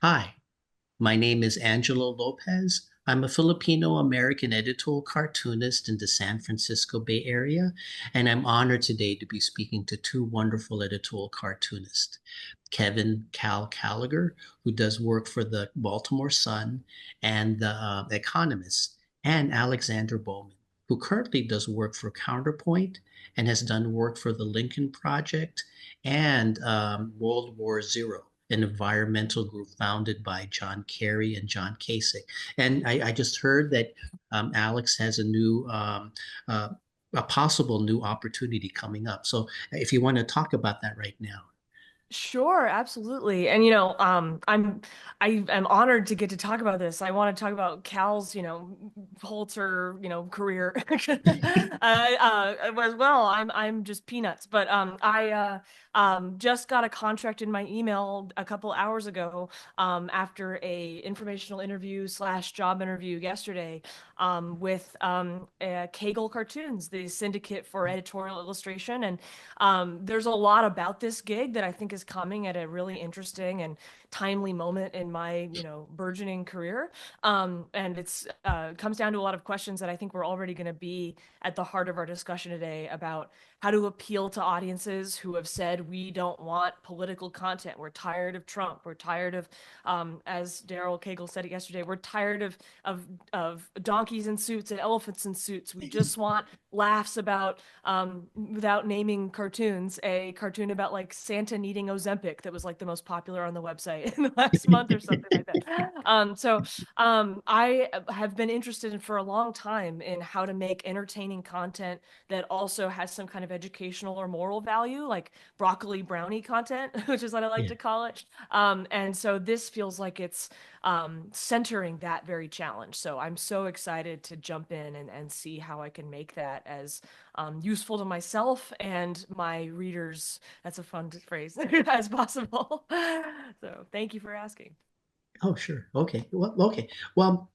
Hi, my name is Angelo Lopez. I'm a Filipino American editorial cartoonist in the San Francisco Bay Area, and I'm honored today to be speaking to two wonderful editorial cartoonists, Kevin Kallaugher, who does work for the Baltimore Sun and the Economist, and Alexandra Bowman, who currently does work for Counterpoint and has done work for the Lincoln Project and World War Zero, an environmental group founded by John Kerry and John Kasich. And I just heard that Alex has a possible new opportunity coming up. So if you want to talk about that right now. Sure, absolutely. And I am honored to get to talk about this. I want to talk about Cal's, Holter, career. As well. I'm just peanuts. But I just got a contract in my email a couple hours ago, after a informational interview slash job interview yesterday, with Kagel Cartoons, the syndicate for editorial illustration. And there's a lot about this gig that I think is coming at a really interesting and timely moment in my, burgeoning career. And it's comes down to a lot of questions that I think we're already going to be at the heart of our discussion today about how to appeal to audiences who have said we don't want political content. We're tired of Trump. We're tired of, as Daryl Cagle said it yesterday, we're tired of donkeys in suits and elephants in suits. We just want laughs about, without naming cartoons, a cartoon about like Santa needing Ozempic that was like the most popular on the website in the last month or something like that. I have been interested in for a long time in how to make entertaining content that also has some kind of educational or moral value, like broccoli brownie content, which is what I like Yeah. to call it. And so this feels like it's centering that very challenge. So I'm so excited to jump in and see how I can make that as useful to myself and my readers. That's a fun phrase as possible. So thank you for asking. Oh, sure. Okay. Well, okay. Well,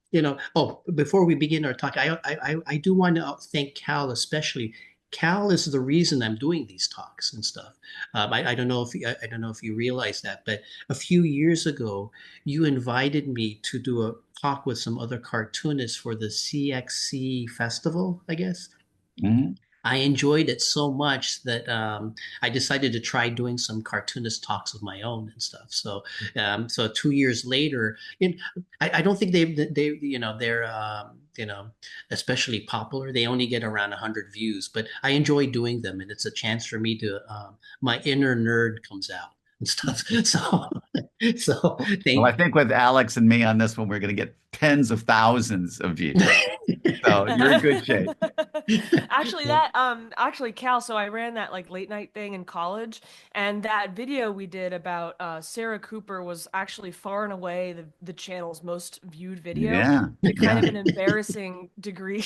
before we begin our talk, I do want to thank Cal especially. Cal is the reason I'm doing these talks and stuff. I don't know if I don't know if you realize that, but a few years ago, you invited me to do a talk with some other cartoonists for the CXC festival, I guess. Mhm. I enjoyed it so much that I decided to try doing some cartoonist talks of my own and stuff. So 2 years later, I don't think they're especially popular. They only get around 100 views, but I enjoy doing them, and it's a chance for me to my inner nerd comes out and stuff. So Well, I thank think with Alex and me on this one, we're going to get tens of thousands of views. So you're in good shape. Actually Cal, so I ran that like late night thing in college, and that video we did about Sarah Cooper was actually far and away the channel's most viewed video, Yeah, to kind yeah. of an embarrassing degree.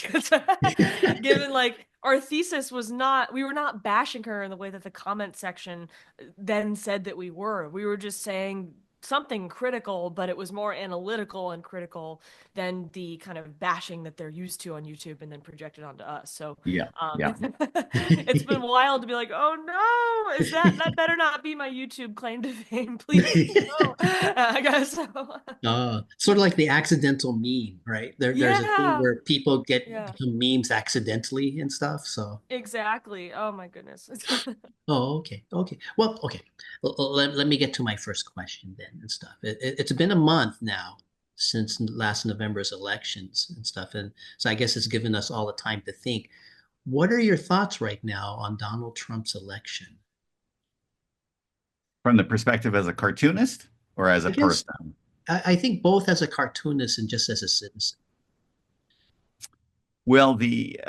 Given like our thesis was not, we were not bashing her in the way that the comment section then said that we were. We were just saying something critical, but it was more analytical and critical than the kind of bashing that they're used to on YouTube and then projected onto us. So Yeah, yeah. it's been wild to be like, oh no, is that better not be my YouTube claim to fame, please? No, I guess so. Sort of like the accidental meme, right? There's a thing Yeah, where people get yeah, become memes accidentally and stuff. So, exactly. Oh my goodness. oh, okay, okay. Well, okay. Let me get to my first question then and stuff. It's been a month now since last November's elections and stuff, and so I guess it's given us all the time to think. What are your thoughts right now on Donald Trump's election? From the perspective as a cartoonist or as a I guess person? I think both as a cartoonist and just as a citizen. Well, the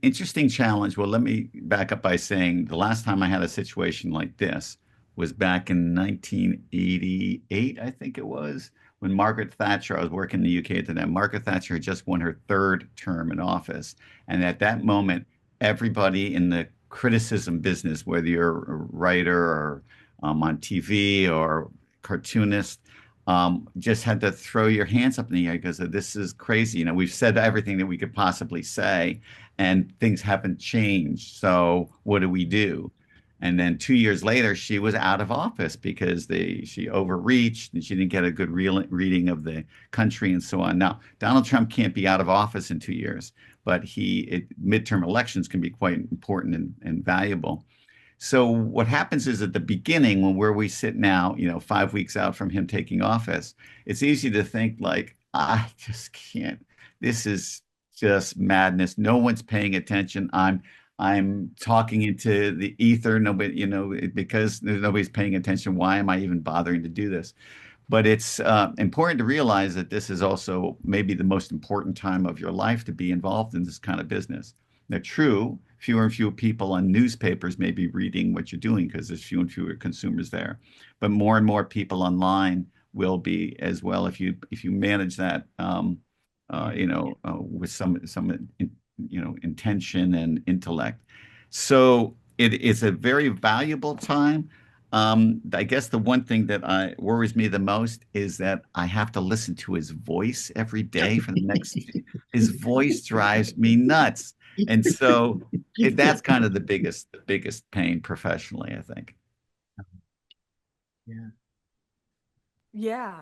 interesting challenge. Well, let me back up by saying the last time I had a situation like this was back in 1988, I think it was, when Margaret Thatcher. I was working in the UK at the time. Margaret Thatcher had just won her third term in office, and at that moment, everybody in the criticism business, whether you're a writer or on TV or cartoonist, just had to throw your hands up in the air because this is crazy. We've said everything that we could possibly say, and things haven't changed. So what do we do? And then 2 years later, she was out of office because she overreached and she didn't get a good reading of the country and so on. Now, Donald Trump can't be out of office in 2 years, but midterm elections can be quite important and valuable. So what happens is at the beginning, when where we sit now, 5 weeks out from him taking office, it's easy to think like, I just can't. This is just madness. No one's paying attention. I'm talking into the ether. Nobody, because nobody's paying attention. Why am I even bothering to do this? But it's important to realize that this is also maybe the most important time of your life to be involved in this kind of business. Now, true, fewer and fewer people on newspapers may be reading what you're doing because there's fewer and fewer consumers there. But more and more people online will be as well if you manage that, with some intention and intellect. So it is a very valuable time. I guess the one thing that worries me the most is that I have to listen to his voice every day for the next. His voice drives me nuts, and so that's kind of the biggest pain professionally, I think. Yeah. Yeah.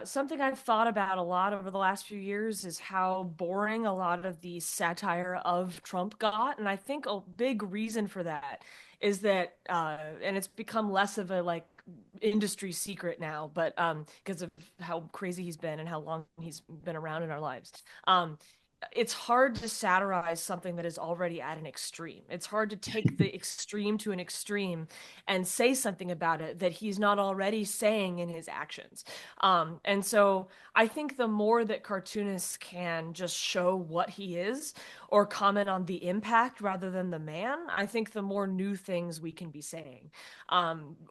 Something I've thought about a lot over the last few years is how boring a lot of the satire of Trump got. And I think a big reason for that is that, and it's become less of a like industry secret now, but because of how crazy he's been and how long he's been around in our lives. It's hard to satirize something that is already at an extreme. It's hard to take the extreme to an extreme and say something about it that he's not already saying in his actions. And so I think the more that cartoonists can just show what he is or comment on the impact rather than the man, I think the more new things we can be saying.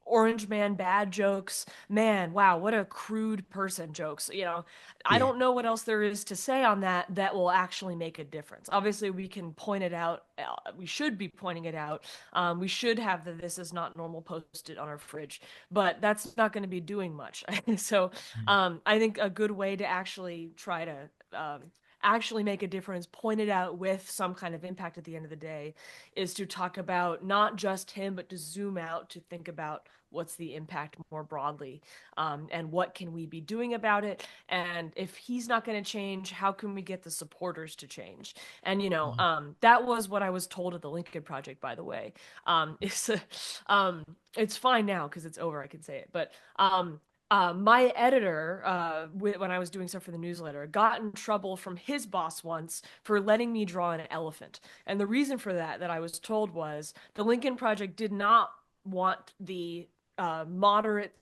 Orange man bad jokes, man, wow, what a crude person jokes. I Yeah. don't know what else there is to say on that will actually make a difference. Obviously, we can point it out. We should be pointing it out. We should have the "this is not normal" posted on our fridge, but that's not going to be doing much. So, I think a good way to actually try to actually make a difference, point it out with some kind of impact at the end of the day, is to talk about not just him, but to zoom out to think about what's the impact more broadly, and what can we be doing about it, and if he's not going to change, how can we get the supporters to change? And that was what I was told at the Lincoln Project, by the way. It's it's fine now because it's over, I can say it, but my editor, when I was doing stuff for the newsletter, got in trouble from his boss once for letting me draw an elephant. And the reason for that I was told, was the Lincoln Project did not want the moderate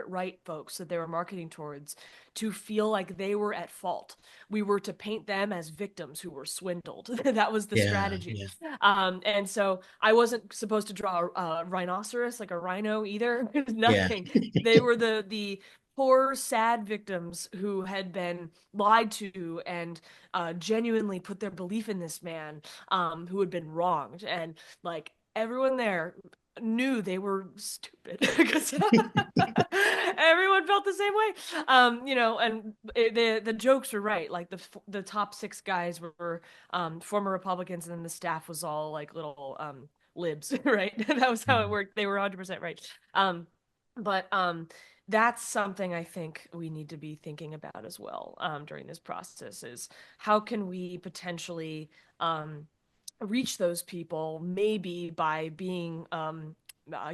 right folks that they were marketing towards to feel like they were at fault. We were to paint them as victims who were swindled. That was the Yeah. strategy. Yeah. And so I wasn't supposed to draw a rhinoceros, like a rhino either. Yeah. Nothing. They were the poor, sad victims who had been lied to and genuinely put their belief in this man, who had been wronged. And like everyone there knew they were stupid because everyone felt the same way. And the jokes were right. Like the top six guys were former Republicans, and then the staff was all like little libs, right? That was how it worked. They were 100% right. But that's something I think we need to be thinking about as well, during this process, is how can we potentially reach those people, maybe by being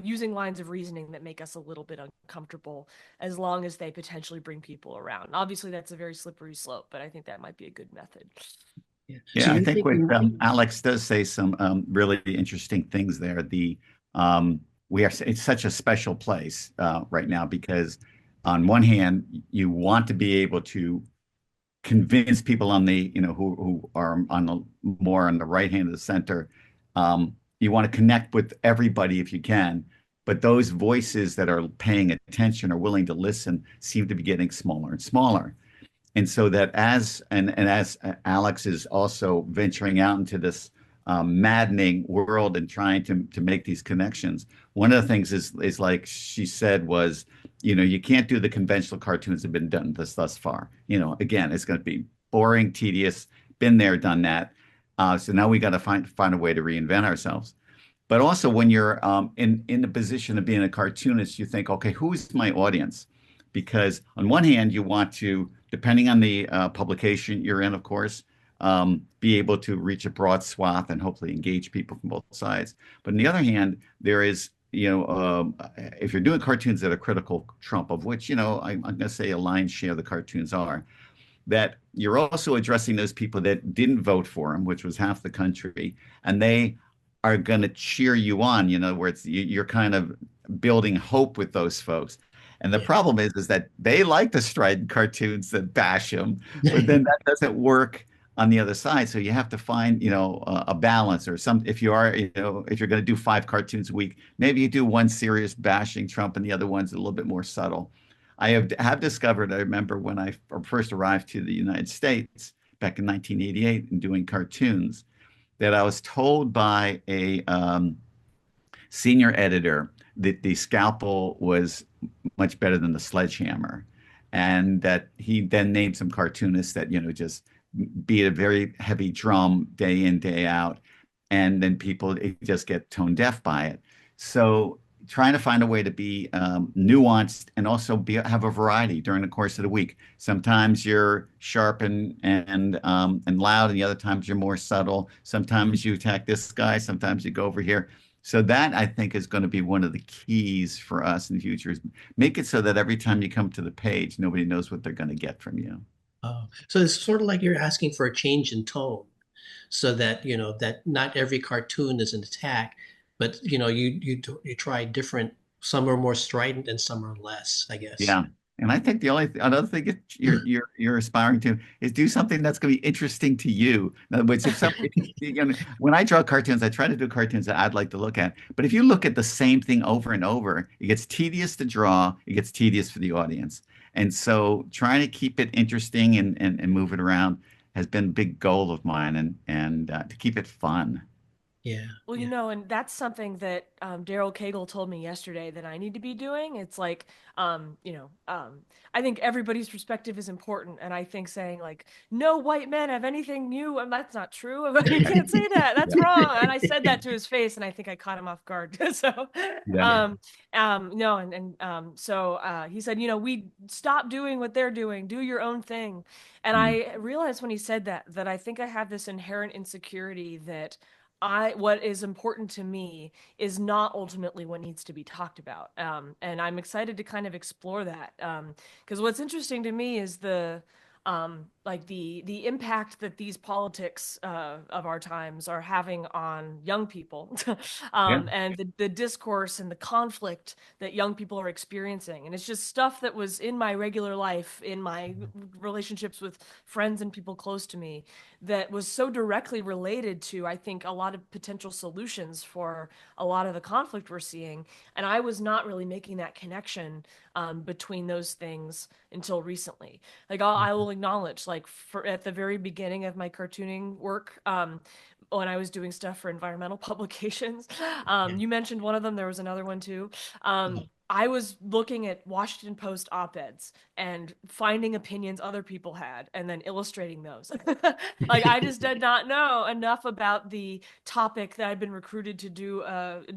using lines of reasoning that make us a little bit uncomfortable, as long as they potentially bring people around. Obviously, that's a very slippery slope, but I think that might be a good method. Yeah. So Yeah, I you're think what thinking, Alex does say some really interesting things there. It's such a special place right now because on one hand, you want to be able to convince people on who are on the more on the right hand of the center. You want to connect with everybody if you can, but those voices that are paying attention or willing to listen seem to be getting smaller and smaller. And so that as Alex is also venturing out into this maddening world and trying to make these connections, one of the things is like she said was, you can't do the conventional cartoons that have been done thus far. Again, it's going to be boring, tedious, been there, done that. So now we got to find a way to reinvent ourselves. But also when you're in the position of being a cartoonist, you think, okay, who's my audience? Because on one hand, you want to, depending on the publication you're in, of course, be able to reach a broad swath and hopefully engage people from both sides. But on the other hand, there is, if you're doing cartoons that are critical Trump, of which, I'm going to say a lion's share of the cartoons are, that you're also addressing those people that didn't vote for him, which was half the country, and they are going to cheer you on, where you're kind of building hope with those folks. And the Yeah. problem is that they like the strident cartoons that bash him, but Yeah. then that doesn't work on the other side. So you have to find, a balance or some, if you are, if you're going to do 5 cartoons a week, maybe you do one serious bashing Trump and the other one's a little bit more subtle. I have discovered, I remember when I first arrived to the United States back in 1988 and doing cartoons, that I was told by a senior editor that the scalpel was much better than the sledgehammer. And that he then named some cartoonists that, just beat a very heavy drum day in, day out. And then people just get tone deaf by it. So trying to find a way to be nuanced and also have a variety during the course of the week. Sometimes you're sharp and loud, and the other times you're more subtle. Sometimes you attack this guy, sometimes you go over here. So that I think is going to be one of the keys for us in the future is make it so that every time you come to the page, nobody knows what they're going to get from you. So it's sort of like you're asking for a change in tone so that, that not every cartoon is an attack, but, you try different, some are more strident and some are less, I guess. Yeah. And I think the only another thing that you're aspiring to is do something that's going to be interesting to you. In other words, when I draw cartoons, I try to do cartoons that I'd like to look at. But if you look at the same thing over and over, it gets tedious to draw. It gets tedious for the audience. And so, trying to keep it interesting and move it around has been a big goal of mine, and to keep it fun. Yeah. Well, Yeah. and that's something that Daryl Cagle told me yesterday that I need to be doing. It's like, I think everybody's perspective is important, and I think saying like, "No white men have anything new," and that's not true. You can't say that. That's wrong. And I said that to his face, and I think I caught him off guard. So, Yeah. Yeah. no, so he said, we stop doing what they're doing. Do your own thing. And Mm. I realized when he said that I think I have this inherent insecurity that what is important to me is not ultimately what needs to be talked about. And I'm excited to kind of explore that. Because what's interesting to me is like the impact that these politics of our times are having on young people, Yeah. and the discourse and the conflict that young people are experiencing. And it's just stuff that was in my regular life, in my relationships with friends and people close to me, that was so directly related to, I think, a lot of potential solutions for a lot of the conflict we're seeing. And I was not really making that connection between those things until recently. Like I will acknowledge, like at the very beginning of my cartooning work, when I was doing stuff for environmental publications, Yeah. you mentioned one of them. There was another one too. Yeah. I was looking at Washington Post op-eds and finding opinions other people had and then illustrating those. Like I just did not know enough about the topic that I'd been recruited to do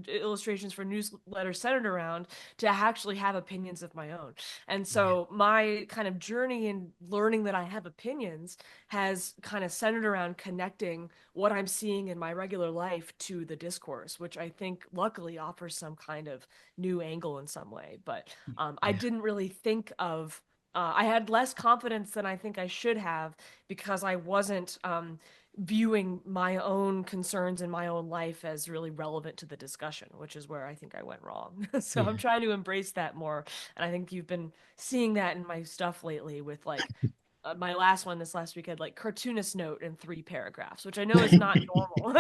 illustrations for newsletters centered around to actually have opinions of my own. And Yeah. so my kind of journey in learning that I have opinions has kind of centered around connecting what I'm seeing in my regular life to the discourse, which I think luckily offers some kind of new angle in some way. But I Yeah. didn't really think of, I had less confidence than I think I should have because I wasn't viewing my own concerns in my own life as really relevant to the discussion, which is where I think I went wrong. So I'm Yeah. trying to embrace that more. And I think you've been seeing that in my stuff lately with like my last one this last week had like cartoonist note in 3 paragraphs, which I know is not normal.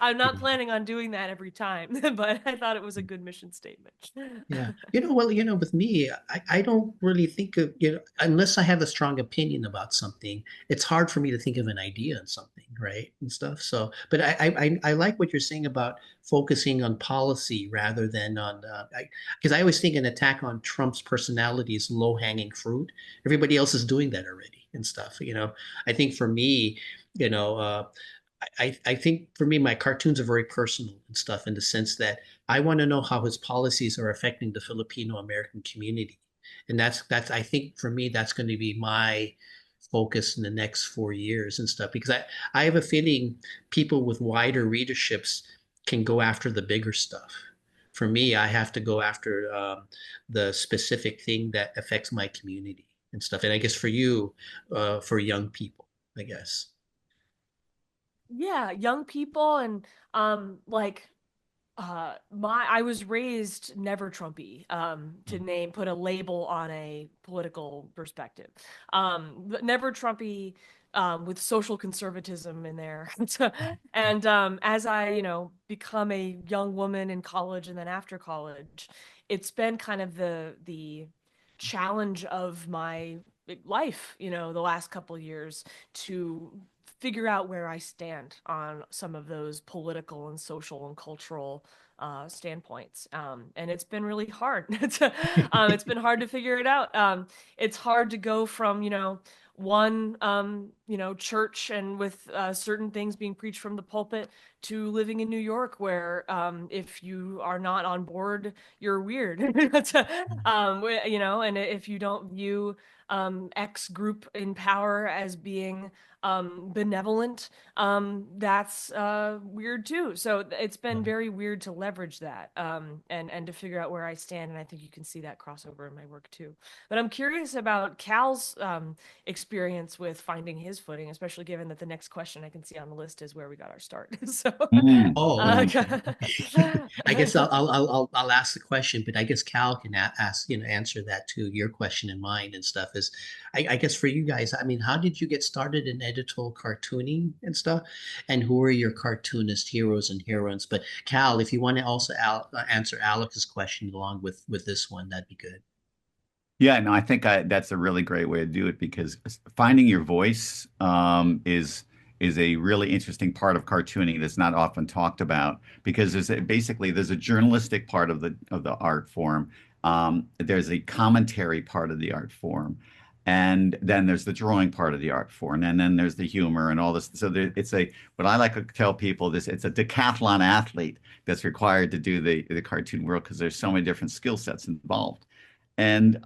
I'm not planning on doing that every time, but I thought it was a good mission statement. Yeah. Well, with me, I don't really think of, unless I have a strong opinion about something, it's hard for me to think of an idea on something, right? And stuff. So, but I like what you're saying about focusing on policy rather than on, because I always think an attack on Trump's personality is low-hanging fruit. Everybody else is doing that already and stuff. I think for me, you know, I think for me, my cartoons are very personal and stuff in the sense that I want to know how his policies are affecting the Filipino American community. And that's I think for me, that's going to be my focus in the next 4 years and stuff because I have a feeling people with wider readerships can go after the bigger stuff. For me, I have to go after the specific thing that affects my community and stuff. And I guess for you, for young people, I guess. Yeah, young people and like my I was raised never Trumpy, to put a label on a political perspective. But never Trumpy, with social conservatism in there. And as I, become a young woman in college and then after college, it's been kind of the challenge of my life, the last couple years, to figure out where I stand on some of those political and social and cultural standpoints. And it's been really hard. It's been hard to figure it out. It's hard to go from, one, church and with certain things being preached from the pulpit to living in New York, where if you are not on board, you're weird. And if you don't view X group in power as being benevolent, that's weird too. So it's been very weird to leverage that, and to figure out where I stand. And I think you can see that crossover in my work too. But I'm curious about Cal's experience with finding his footing, especially given that the next question I can see on the list is where we got our start. So, Mm, Oh, uh, mm. okay. I guess I'll ask the question, but I guess Cal can ask, answer that too. Your question and mine and stuff is, I guess for you guys, I mean, how did you get started in editorial cartooning and stuff? And who are your cartoonist heroes and heroines? But Cal, if you want to also answer Alex's question along with this one, that'd be good. Yeah, no, I think that's a really great way to do it because finding your voice is a really interesting part of cartooning that's not often talked about because basically there's a journalistic part of the art form. There's a commentary part of the art form, and then there's the drawing part of the art form, and then there's the humor and all this. So it's a what I like to tell people this it's a decathlon athlete that's required to do the cartoon world because there's so many different skill sets involved. And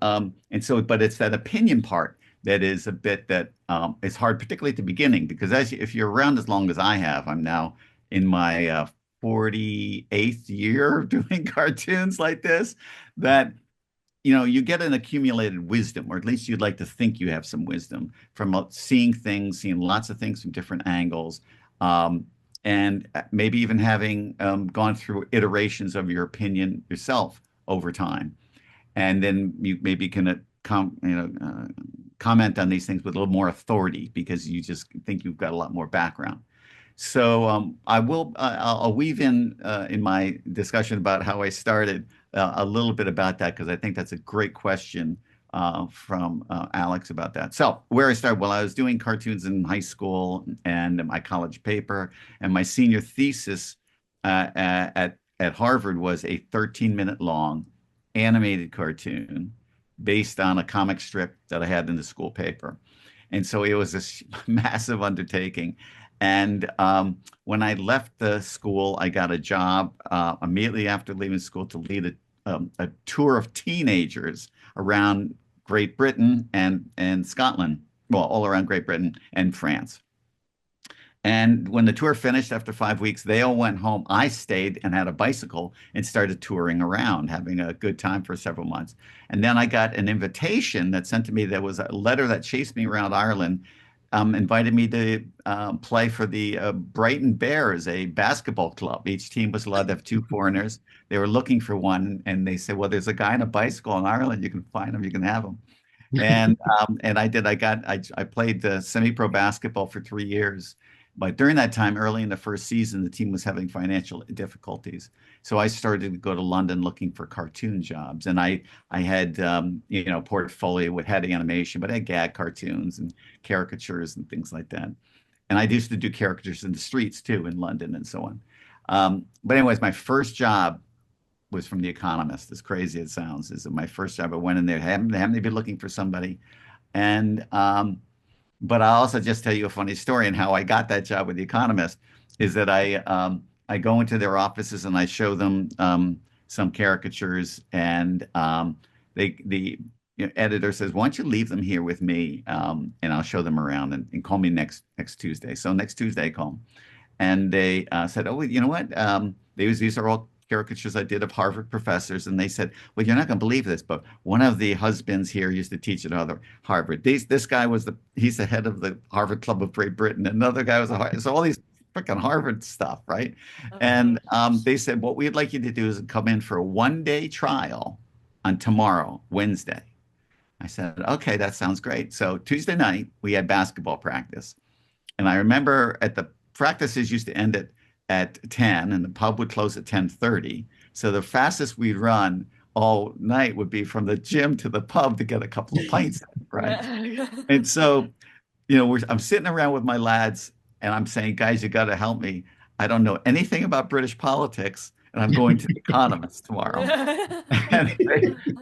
so, but it's that opinion part that is a bit that is hard, particularly at the beginning, because if you're around as long as I have, I'm now in my 48th year of doing cartoons like this, that you get an accumulated wisdom, or at least you'd like to think you have some wisdom from seeing things, seeing lots of things from different angles, um, and maybe even having gone through iterations of your opinion yourself over time and then you maybe can comment on these things with a little more authority because you just think you've got a lot more background. So I'll weave in my discussion about how I started a little bit about that because I think that's a great question from Alex about that. So where I started, well, I was doing cartoons in high school and my college paper, and my senior thesis at Harvard was a 13-minute long animated cartoon based on a comic strip that I had in the school paper. And so it was this massive undertaking. And when I left the school, I got a job immediately after leaving school to lead a tour of teenagers around Great Britain and Scotland, well, all around Great Britain and France. And when the tour finished after 5 weeks, they all went home. I stayed and had a bicycle and started touring around, having a good time for several months. And then I got an invitation that sent to me. There was a letter that chased me around Ireland, invited me to play for the Brighton Bears, a basketball club. Each team was allowed to have two foreigners. They were looking for one, and they said, "Well, there's a guy on a bicycle in Ireland. You can find him. You can have him." And I did. I played semi-pro basketball for 3 years. But during that time, early in the first season, the team was having financial difficulties. So I started to go to London looking for cartoon jobs. And I had portfolio with head animation, but I had gag cartoons and caricatures and things like that. And I used to do caricatures in the streets too in London and so on. But anyways, my first job was from The Economist. As crazy as it sounds, is my first job. I went in there, happened to be looking for somebody, and but I'll also just tell you a funny story and how I got that job with The Economist is that I go into their offices and I show them some caricatures, and the editor says, "Why don't you leave them here with me, and I'll show them around, and call me next Tuesday." So next Tuesday, I call them, and they said, "Oh, well, you know what? These are all caricatures I did of Harvard professors." And they said, "Well, you're not going to believe this, but one of the husbands here used to teach at other Harvard. This guy he's the head of the Harvard Club of Great Britain. Another guy was so all these freaking Harvard stuff, right?" And they said, "What we'd like you to do is come in for a 1 day trial on tomorrow, Wednesday." I said, "Okay, that sounds great." So Tuesday night, we had basketball practice. And I remember at the practices used to end at 10 and the pub would close at 10:30. So the fastest we'd run all night would be from the gym to the pub to get a couple of pints, right? And so, I'm sitting around with my lads and I'm saying, "Guys, you got to help me. I don't know anything about British politics and I'm going to The Economist tomorrow." And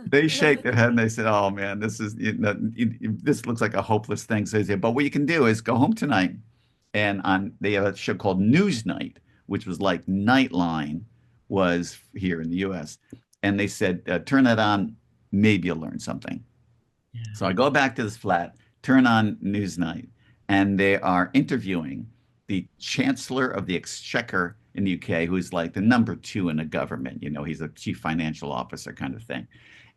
they shake their head and they said, "Oh man, this looks like a hopeless thing." So they say, "But what you can do is go home tonight, and they have a show called Newsnight, which was like Nightline was here in the U.S." And they said, "Turn that on, maybe you'll learn something." Yeah. So I go back to this flat, turn on Newsnight, and they are interviewing the Chancellor of the Exchequer in the UK, who's like the number two in the government. He's a chief financial officer kind of thing.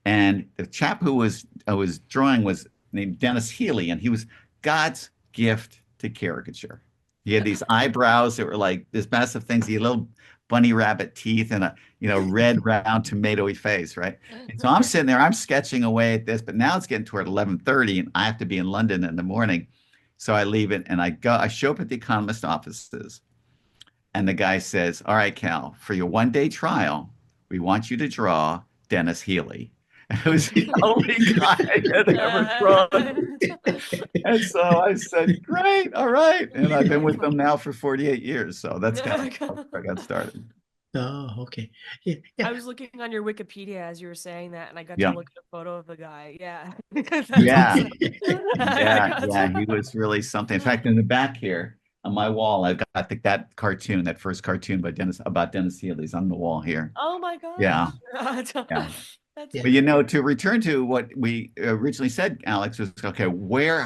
And the chap who I was drawing was named Dennis Healy, and he was God's gift to caricature. He had these eyebrows that were like this massive things. He had little bunny rabbit teeth and a red round tomatoey face, right? And so I'm sitting there, I'm sketching away at this, but now it's getting toward 11:30, and I have to be in London in the morning. So I leave it and I show up at the Economist offices, and the guy says, "All right, Cal, for your 1 day trial, we want you to draw Dennis Healy." And it was the only guy I had ever drawn. And so I said, "Great, all right." And I've been with them now for 48 years. So that's kind of how I got started. Oh, okay. Yeah, yeah, I was looking on your Wikipedia as you were saying that, and I got to Yeah. look at a photo of the guy. Yeah. That's Yeah. awesome. Yeah. He was really something. In fact, in the back here on my wall, I've got that cartoon, that first cartoon about Dennis Healy's on the wall here. Oh my Yeah. gosh. Yeah. That's yeah. But to return to what we originally said, Alex, was okay,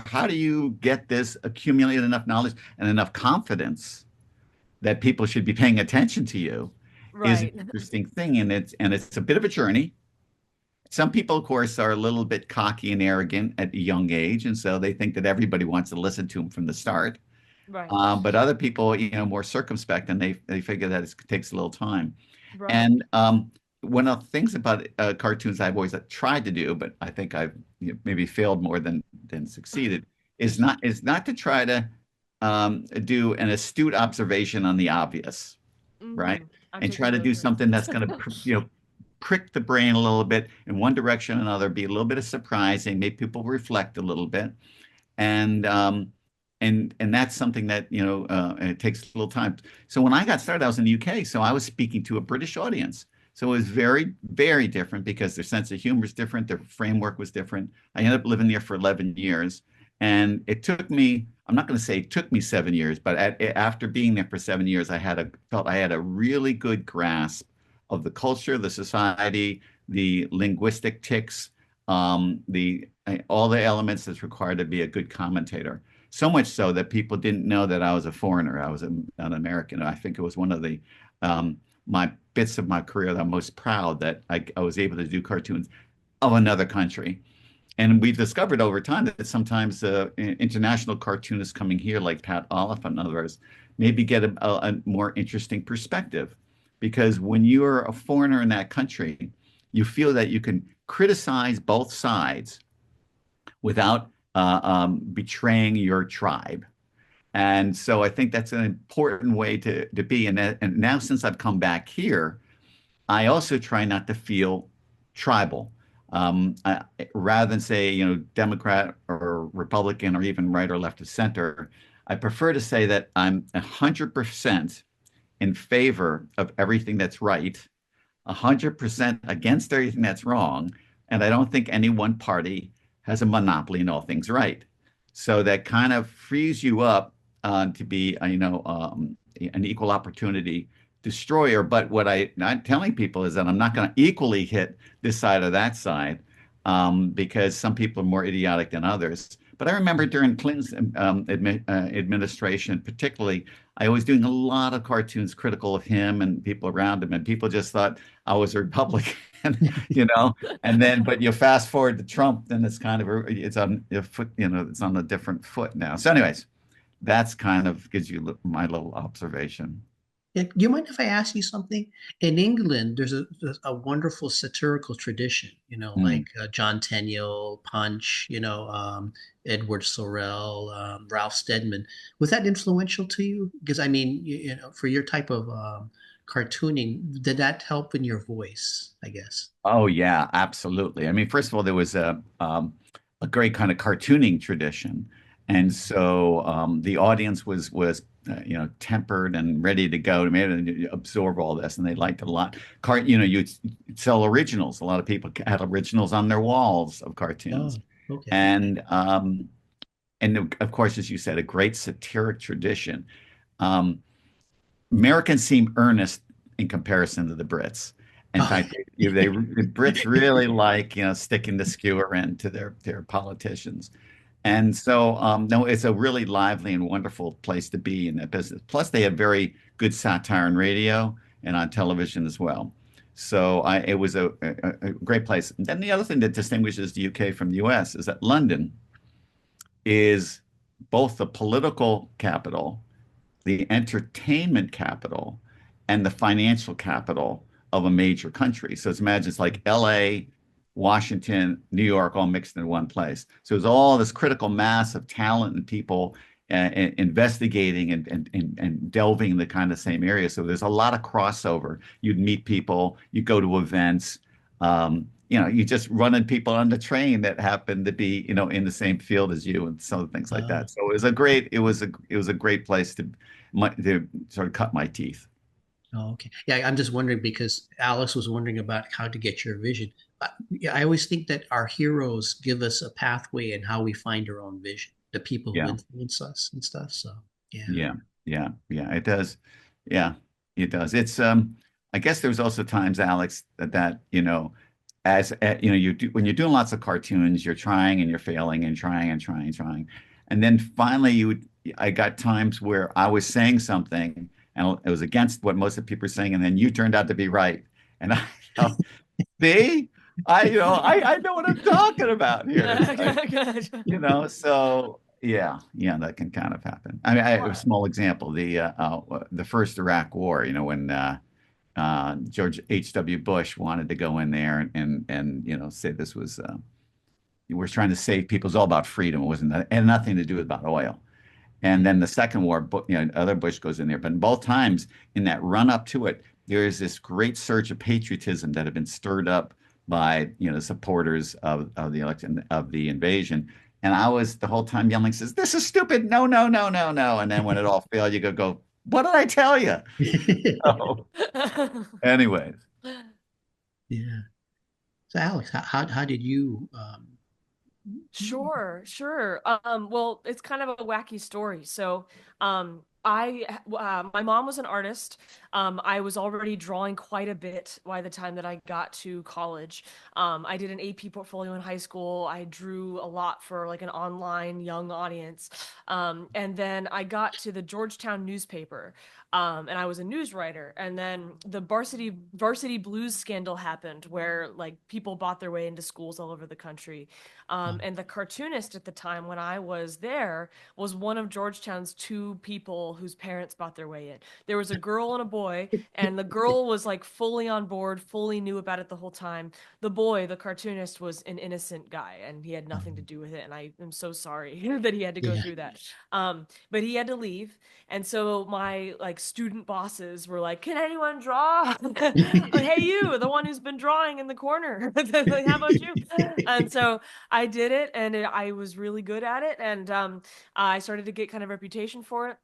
how do you get this accumulated enough knowledge and enough confidence that people should be paying attention to you is an right. interesting thing. And it's a bit of a journey. Some people, of course, are a little bit cocky and arrogant at a young age, and so they think that everybody wants to listen to them from the start. Right. But other people, more circumspect, and they figure that it takes a little time. Right. And one of the things about cartoons I've always tried to do, but I think I've maybe failed more than succeeded, is not to try to do an astute observation on the obvious, right? I'm And taking try to do notes. something that's going to, prick the brain a little bit in one direction or another, be a little bit of surprising, make people reflect a little bit, and that's something that it takes a little time. So when I got started, I was in the UK, so I was speaking to a British audience. So it was very, very different because their sense of humor is different, their framework was different. I ended up living there for 11 years, and it took me. I'm not going to say it took me 7 years, but after being there for 7 years, felt I had a really good grasp of the culture, the society, the linguistic tics, all the elements that's required to be a good commentator. So much so that people didn't know that I was a foreigner. I was an American. I think it was one of the my bits of my career that I'm most proud that I was able to do cartoons of another country. And we discovered over time that sometimes international cartoonists coming here, like Pat Oliphant and others, maybe get a more interesting perspective. Because when you're a foreigner in that country, you feel that you can criticize both sides without betraying your tribe. And so I think that's an important way to be. And now, since I've come back here, I also try not to feel tribal. Rather than say, Democrat or Republican or even right or left of center, I prefer to say that I'm 100% in favor of everything that's right, 100% against everything that's wrong, and I don't think any one party has a monopoly in all things right. So that kind of frees you up to be, an equal opportunity destroyer. But what I'm not telling people is that I'm not going to equally hit this side or that side, because some people are more idiotic than others. But I remember during Clinton's administration, particularly, I was doing a lot of cartoons critical of him and people around him, and people just thought I was a Republican, you know. And then, but you fast forward to Trump, then it's kind of it's on a foot, it's on a different foot now. So, anyways, that's kind of gives you my little observation. Yeah, do you mind if I ask you something? In England, there's a wonderful satirical tradition, Mm. like John Tenniel, Punch, Edward Sorel, Ralph Steadman. Was that influential to you? Because I mean, for your type of cartooning, did that help in your voice, I guess? Oh yeah, absolutely. I mean, first of all, there was a great kind of cartooning tradition, and so the audience was tempered and ready to go to maybe absorb all this, and they liked it a lot. You'd sell originals. A lot of people had originals on their walls of cartoons, Oh, okay. and of course, as you said, a great satiric tradition. Um, Americans seem earnest in comparison to the Brits. In Oh, fact, the Brits really like, sticking the skewer into their politicians. And so, no, it's a really lively and wonderful place to be in that business. Plus, they have very good satire on radio and on television as well. So it was a great place. And then the other thing that distinguishes the UK from the US is that London is both the political capital, the entertainment capital, and the financial capital of a major country. So imagine it's like LA, Washington, New York, all mixed in one place. So there's all this critical mass of talent and people investigating and delving in the kind of same area. So there's a lot of crossover. You'd meet people, you go to events, you just run into people on the train that happen to be, in the same field as you and some things like uh, that. So it was a great place to sort of cut my teeth. oh, okay. Yeah, I'm just wondering because Alex was wondering about how to get your vision. Yeah, I always think that our heroes give us a pathway and how we find our own vision, the people who Yeah. influence us and stuff. So, yeah. Yeah, yeah, it does. Yeah, it does. I guess there's also times, Alex, that as you do when you're doing lots of cartoons, you're trying and you're failing and trying and trying and trying, and then finally I got times where I was saying something and it was against what most of the people are saying, and then you turned out to be right, and I thought, see, I know what I'm talking about here. It's like, Good. so yeah, that can kind of happen. I mean, a Well, small example, the first Iraq War, when George H.W. Bush wanted to go in there and say this was we're trying to save people. It was all about freedom. It had nothing to do about oil. And then the second war, other Bush goes in there. But in both times, in that run up to it, there is this great surge of patriotism that had been stirred up by supporters of the election of the invasion. And I was the whole time yelling, "Says this is stupid! No, no, no, no, no!" And then when it all failed, you go, "What did I tell you?" So, anyways, Yeah. So, Alex, how did you Sure, sure. Well, it's kind of a wacky story. So, my mom was an artist. I was already drawing quite a bit by the time that I got to college. I did an AP portfolio in high school. I drew a lot for like an online young audience. And then I got to the Georgetown newspaper. And I was a news writer. And then the varsity blues scandal happened where like people bought their way into schools all over the country. And the cartoonist at the time when I was there was one of Georgetown's two people whose parents bought their way in. There was a girl and a boy, and the girl was like fully on board, fully knew about it the whole time. The boy, the cartoonist, was an innocent guy, and he had nothing to do with it. And I am so sorry that he had to go yeah. through that. But he had to leave, and so my like student bosses were like, "Can anyone draw? Hey, you, the one who's been drawing in the corner. Like, how about you?" And so I did it, and I was really good at it, and I started to get kind of reputation for it.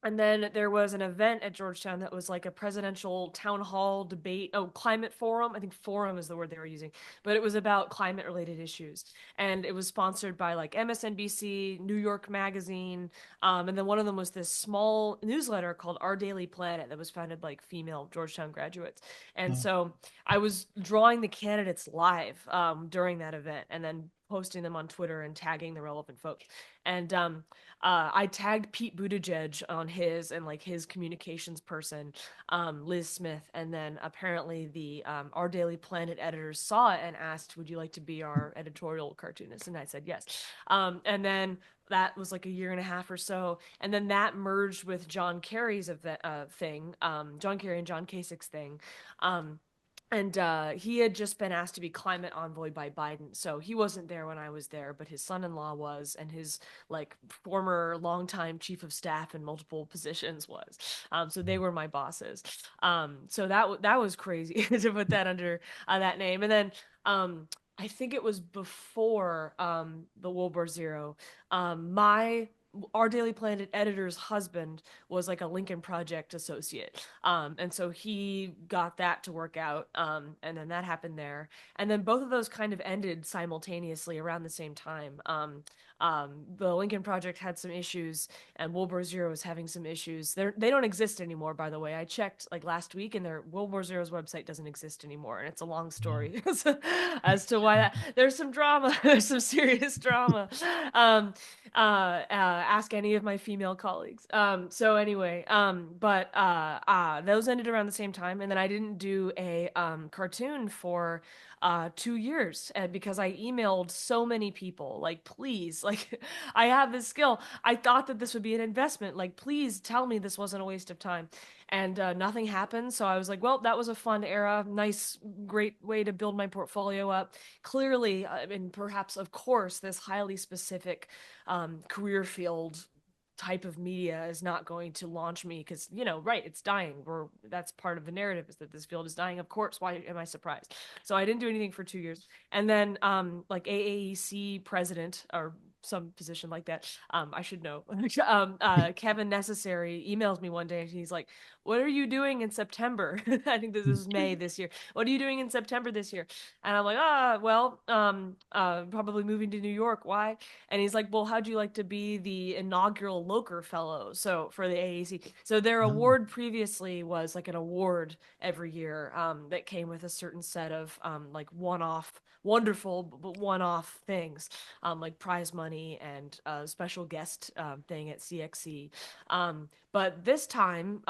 And then there was an event at Georgetown that was like a presidential town hall debate. Oh, climate forum. I think forum is the word they were using, but it was about climate related issues. And it was sponsored by like MSNBC, New York Magazine. And then one of them was this small newsletter called Our Daily Planet that was founded like female Georgetown graduates. And Oh, so I was drawing the candidates live during that event and then posting them on Twitter and tagging the relevant folks. And I tagged Pete Buttigieg on his and like his communications person, Liz Smith, and then apparently the Our Daily Planet editors saw it and asked, "Would you like to be our editorial cartoonist?" And I said yes. And then that was like a year and a half or so, and then that merged with John Kerry's thing, John Kerry and John Kasich's thing. Um, and he had just been asked to be climate envoy by Biden, so he wasn't there when I was there, but his son-in-law was, and his like former longtime chief of staff in multiple positions was. So they were my bosses. So that was crazy to put that under that name. And then I think it was before the World War Zero. My Our Daily Planet editor's husband was like a Lincoln Project associate. And so he got that to work out. And then that happened there. And then both of those kind of ended simultaneously around the same time. The Lincoln Project had some issues, and World War Zero is having some issues. They don't exist anymore, by the way. I checked like last week, and their World War Zero's website doesn't exist anymore, and it's a long wow. story as to why that. There's some drama. There's some serious drama. Ask any of my female colleagues. So anyway, those ended around the same time, and then I didn't do a cartoon for 2 years, and because I emailed so many people, like, please, like, I have this skill. I thought that this would be an investment. Like, please tell me this wasn't a waste of time. And nothing happened. So I was like, well, that was a fun era. Nice, great way to build my portfolio up. Clearly, and perhaps, of course, this highly specific career field type of media is not going to launch me because, right, it's dying. That's part of the narrative, is that this field is dying. Of course, why am I surprised? So I didn't do anything for 2 years. And then like AAEC president, or some position like that, I should know. Kevin Necessary emails me one day and he's like, what are you doing in September? I think this is May this year. What are you doing in September this year? And I'm like, well, probably moving to New York. Why? And he's like, well, how'd you like to be the inaugural Loker Fellow? So for the AAC. So their Oh, award previously was like an award every year that came with a certain set of like one-off, wonderful, but one-off things, like prize money and a special guest thing at CXC. But this time,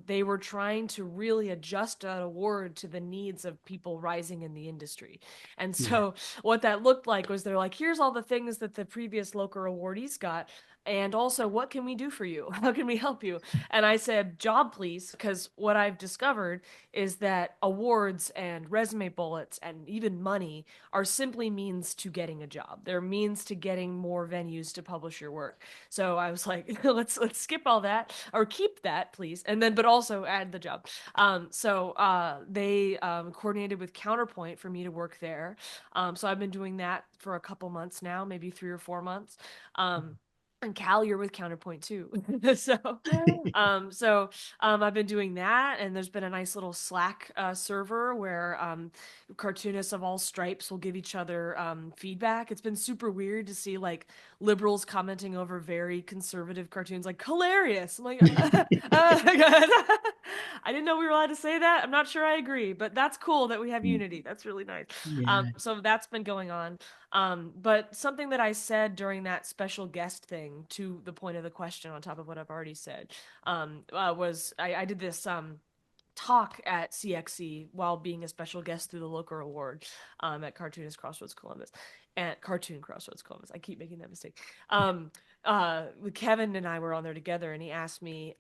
they were trying to really adjust that award to the needs of people rising in the industry. And yeah. so what that looked like was, they're like, here's all the things that the previous Loker awardees got. And also, what can we do for you? How can we help you? And I said, job, please. Because what I've discovered is that awards and resume bullets and even money are simply means to getting a job. They're means to getting more venues to publish your work. So I was like, let's skip all that, or keep that, please. And then, but also add the job. They coordinated with Counterpoint for me to work there. So I've been doing that for a couple months now, maybe 3 or 4 months. And Kal, you're with Counterpoint too. so, I've been doing that, and there's been a nice little Slack server where cartoonists of all stripes will give each other feedback. It's been super weird to see like liberals commenting over very conservative cartoons, like hilarious. I'm like, I didn't know we were allowed to say that. I'm not sure I agree, but that's cool that we have unity. That's really nice. Yeah. So that's been going on. But something that I said during that special guest thing, to the point of the question on top of what I've already said, was I did this talk at CXC while being a special guest through the Looker Award at Cartoonist Crossroads Columbus, at Cartoon Crossroads Columbus. I keep making that mistake. Kevin and I were on there together, and he asked me,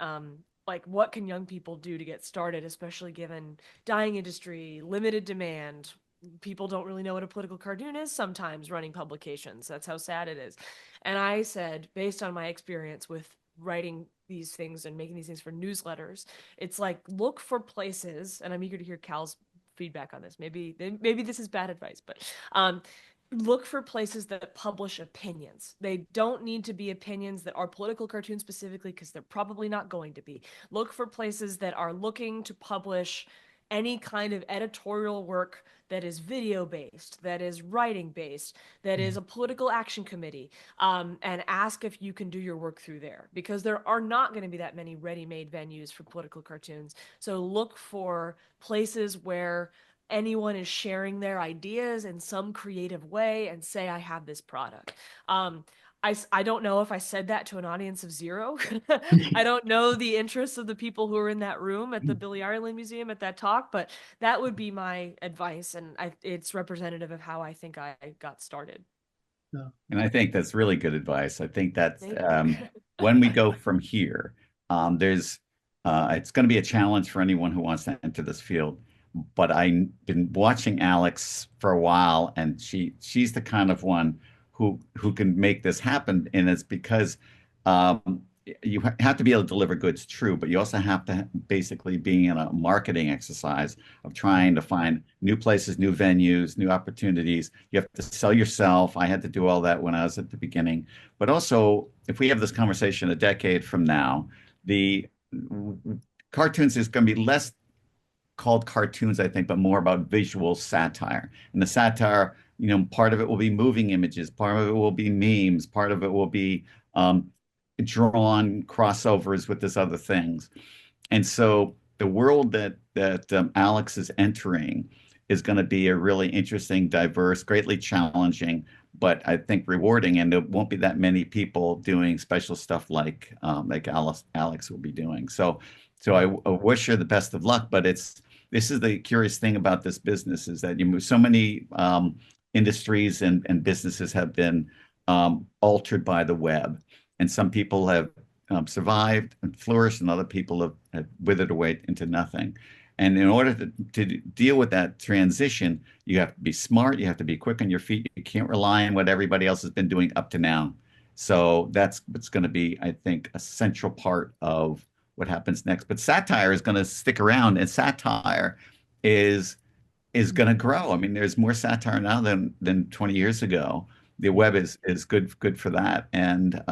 like, what can young people do to get started, especially given dying industry, limited demand. People don't really know what a political cartoon is sometimes running publications. That's how sad it is. And I said, based on my experience with writing these things and making these things for newsletters, it's like, look for places, and I'm eager to hear Kal's feedback on this. Maybe this is bad advice, but look for places that publish opinions. They don't need to be opinions that are political cartoons specifically, because they're probably not going to be. Look for places that are looking to publish any kind of editorial work that is video based, that is writing based, that Yeah. is a political action committee, and ask if you can do your work through there, because there are not going to be that many ready-made venues for political cartoons. So look for places where anyone is sharing their ideas in some creative way and say, I have this product. I don't know if I said that to an audience of zero. I don't know the interests of the people who are in that room at the Billy Ireland Museum at that talk, but that would be my advice. And it's representative of how I think I got started. No. And I think that's really good advice. I think that's Thank you. when we go from here, there's it's going to be a challenge for anyone who wants to enter this field. But I've been watching Alex for a while, and she's the kind of one who can make this happen. And it's because um, you have to be able to deliver goods, true, but you also have to basically be in a marketing exercise of trying to find new places, new venues, new opportunities. You have to sell yourself. I had to do all that when I was at the beginning. But also, if we have this conversation a decade from now, the cartoons is going to be less called cartoons, I think, but more about visual satire. And the satire, part of it will be moving images, part of it will be memes, part of it will be drawn crossovers with this other things. And so the world that Alex is entering is going to be a really interesting, diverse, greatly challenging, but I think rewarding. And there won't be that many people doing special stuff like Alex will be doing. So I wish her the best of luck. But this is the curious thing about this business is that so many industries and businesses have been altered by the web, and some people have survived and flourished, and other people have withered away into nothing. And in order to deal with that transition, you have to be smart, you have to be quick on your feet. You can't rely on what everybody else has been doing up to now. So that's what's going to be, I think, a central part of what happens next. But satire is going to stick around, and satire is is going to grow. I mean, there's more satire now than 20 years ago. The web is good for that, and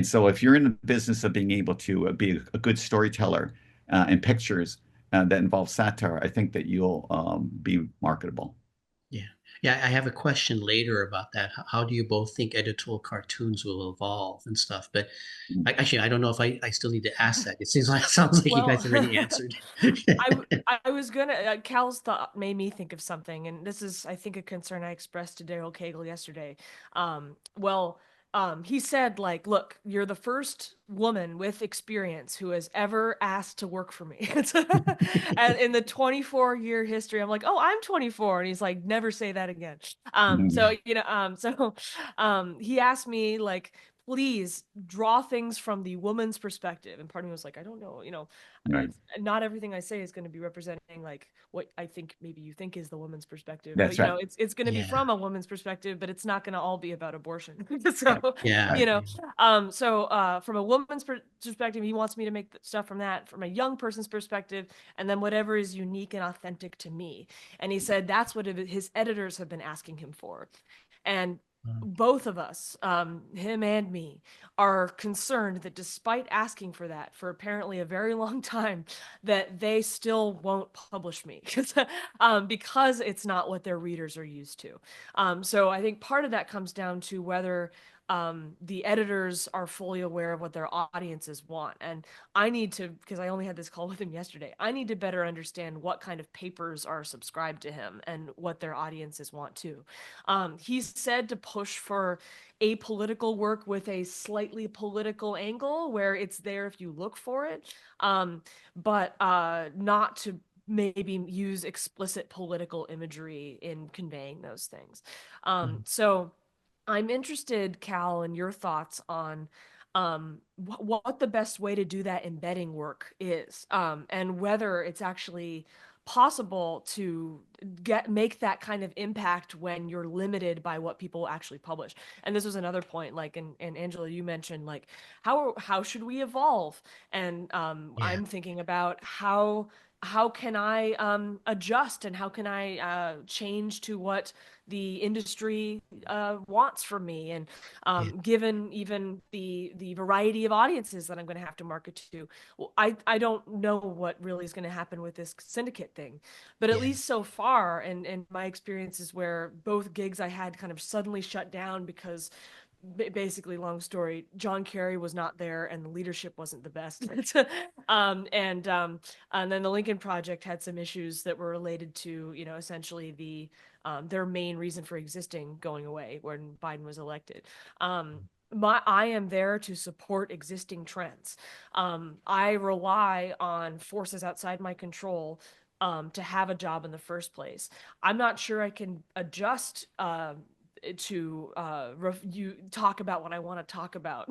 so if you're in the business of being able to be a good storyteller in pictures that involve satire, I think that you'll be marketable. Yeah. Yeah, I have a question later about that. How do you both think editorial cartoons will evolve and stuff? But actually, I don't know if I still need to ask that. It seems like sounds like you Well, guys already answered. I was gonna Cal's thought made me think of something, and this is I think a concern I expressed to Daryl Cagle yesterday. Well, he said like, look, you're the first woman with experience who has ever asked to work for me. And in the 24-year history, I'm like, oh, I'm 24, and he's like, never say that again. So he asked me like, please draw things from the woman's perspective. And part of me was like, I don't know, Right. it's not everything I say is going to be representing like what I think maybe you think is the woman's perspective, but That's right. it's going to be Yeah. from a woman's perspective, but it's not going to all be about abortion. Right. So, Yeah. you know, from a woman's perspective, he wants me to make stuff from that, from a young person's perspective, and then whatever is unique and authentic to me. And he said that's what his editors have been asking him for. And both of us, him and me, are concerned that despite asking for that for apparently a very long time, that they still won't publish me because it's not what their readers are used to. So I think part of that comes down to whether the editors are fully aware of what their audiences want. And I need to, because I only had this call with him yesterday, I need to better understand what kind of papers are subscribed to him and what their audiences want too. He's said to push for apolitical work with a slightly political angle where it's there if you look for it, but not to maybe use explicit political imagery in conveying those things. So I'm interested, Kal, in your thoughts on what the best way to do that embedding work is, and whether it's actually possible to make that kind of impact when you're limited by what people actually publish. And this was another point, like, and Angela, you mentioned like how should we evolve? And Yeah. I'm thinking about how how can I adjust, and how can I change to what the industry wants from me, and Yeah. given even the variety of audiences that I'm going to have to market to. Well, I don't know what really is going to happen with this syndicate thing, but at Yeah. least so far, and my experiences where both gigs I had kind of suddenly shut down because basically, long story, John Kerry was not there and the leadership wasn't the best. And then the Lincoln Project had some issues that were related to, essentially their main reason for existing going away when Biden was elected. I am there to support existing trends. I rely on forces outside my control to have a job in the first place. I'm not sure I can adjust to you talk about what I want to talk about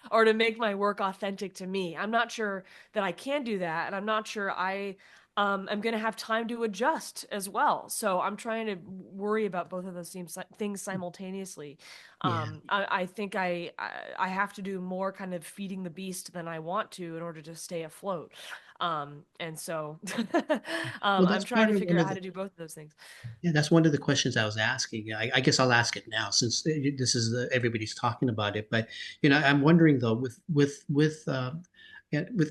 or to make my work authentic to me. I'm not sure that I can do that, and I'm not sure I am going to have time to adjust as well. So I'm trying to worry about both of those things simultaneously. Yeah. I think I have to do more kind of feeding the beast than I want to in order to stay afloat. And so Well, I'm that's trying part to of figure one out of how the to do both of those things. Yeah, that's one of the questions I was asking. I guess I'll ask it now since this is everybody's talking about it. But I'm wondering though, with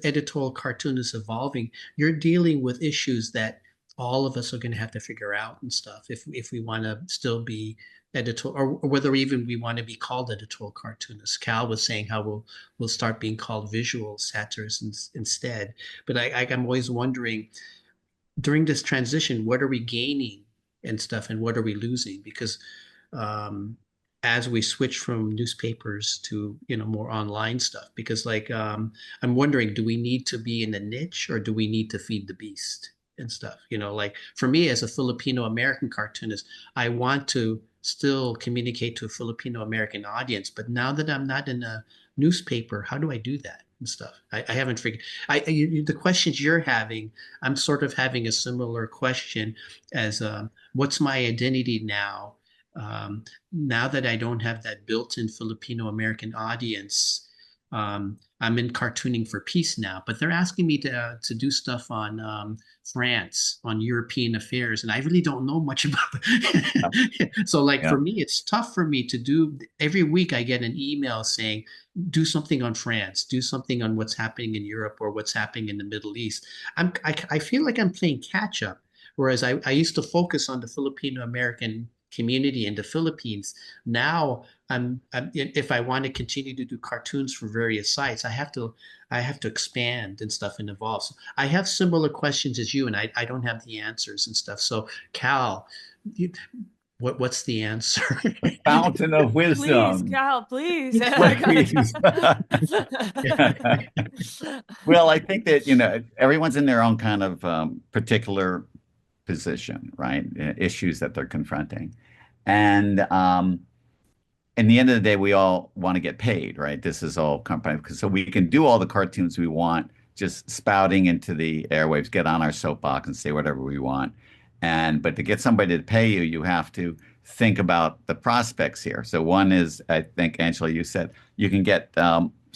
editorial cartoonists evolving, you're dealing with issues that all of us are going to have to figure out and stuff if we want to still be editorial, or whether even we want to be called editorial cartoonists. Cal was saying how we'll start being called visual satirists instead. But I'm always wondering during this transition, what are we gaining and stuff, and what are we losing? Because um, as we switch from newspapers to more online stuff, because I'm wondering, do we need to be in a niche or do we need to feed the beast and stuff? Like for me as a Filipino American cartoonist, I want to still communicate to a Filipino American audience, but now that I'm not in a newspaper, how do I do that and stuff? I haven't figured. The questions you're having, I'm sort of having a similar question as what's my identity now? Now that I don't have that built-in Filipino American audience, I'm in cartooning for peace now, but they're asking me to do stuff on France, on European affairs, and I really don't know much about it. So, like Yeah. for me, it's tough for me to do. Every week, I get an email saying, "Do something on France, do something on what's happening in Europe or what's happening in the Middle East." I feel like I'm playing catch up, whereas I used to focus on the Filipino American community in the Philippines. Now if I want to continue to do cartoons for various sites, I have to expand and stuff and evolve. So I have similar questions as you, and I don't have the answers and stuff. So Cal, you, what's the answer? Fountain of Please, wisdom. Cal, please. Please. Well, I think that, everyone's in their own kind of particular position, right? Issues that they're confronting. And in the end of the day, we all want to get paid, right? This is all company, so we can do all the cartoons we want, just spouting into the airwaves, get on our soapbox and say whatever we want. But to get somebody to pay you, you have to think about the prospects here. So one is, I think, Angela, you said you can get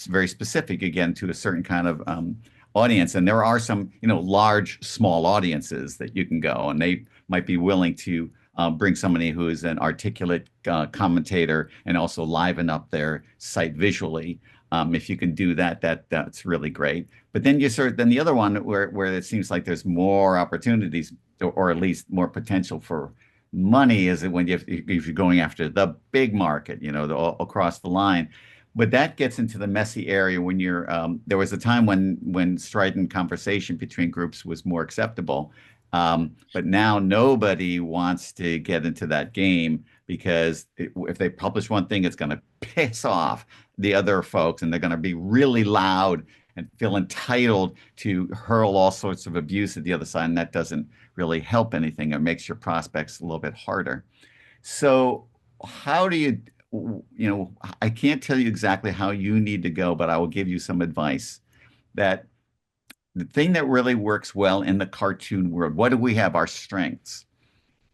very specific again to a certain kind of audience, and there are some, large, small audiences that you can go, and they might be willing to bring somebody who is an articulate commentator and also liven up their site visually. If you can do that, that's really great. But then then the other one where it seems like there's more opportunities, or at least more potential for money, is when if you're going after the big market, across the line. But that gets into the messy area when there was a time when strident conversation between groups was more acceptable. But now nobody wants to get into that game because if they publish one thing, it's going to piss off the other folks, and they're going to be really loud and feel entitled to hurl all sorts of abuse at the other side. And that doesn't really help anything. It makes your prospects a little bit harder. So how do I can't tell you exactly how you need to go, but I will give you some advice that the thing that really works well in the cartoon world, what do we have? Our strengths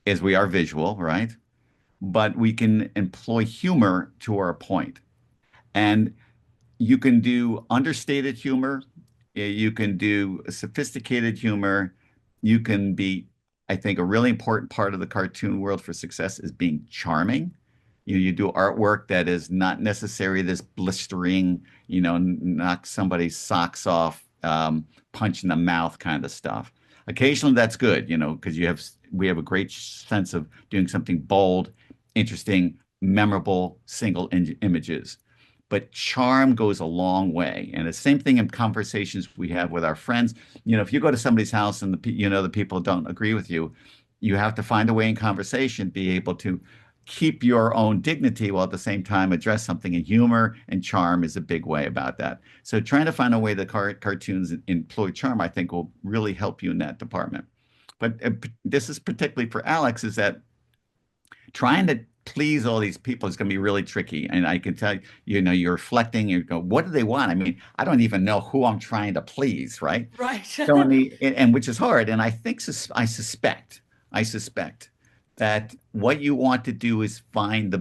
is we are visual, right? But we can employ humor to our point. And you can do understated humor You can do sophisticated humor. You can be, I think, a really important part of the cartoon world for success is being charming. You do artwork that is not necessarily this blistering, knock somebody's socks off, punch in the mouth kind of stuff. Occasionally that's good, because we have a great sense of doing something bold, interesting, memorable, single images. But charm goes a long way. And the same thing in conversations we have with our friends. If you go to somebody's house and the people don't agree with you, you have to find a way in conversation, be able to keep your own dignity while at the same time address something. And humor and charm is a big way about that. So trying to find a way that cartoons employ charm, I think, will really help you in that department. But this is particularly for Alex, is that trying to please all these people is going to be really tricky. And I can tell you're reflecting, you go, what do they want? I mean, I don't even know who I'm trying to please, right? Right. So and which is hard. And I suspect that what you want to do is find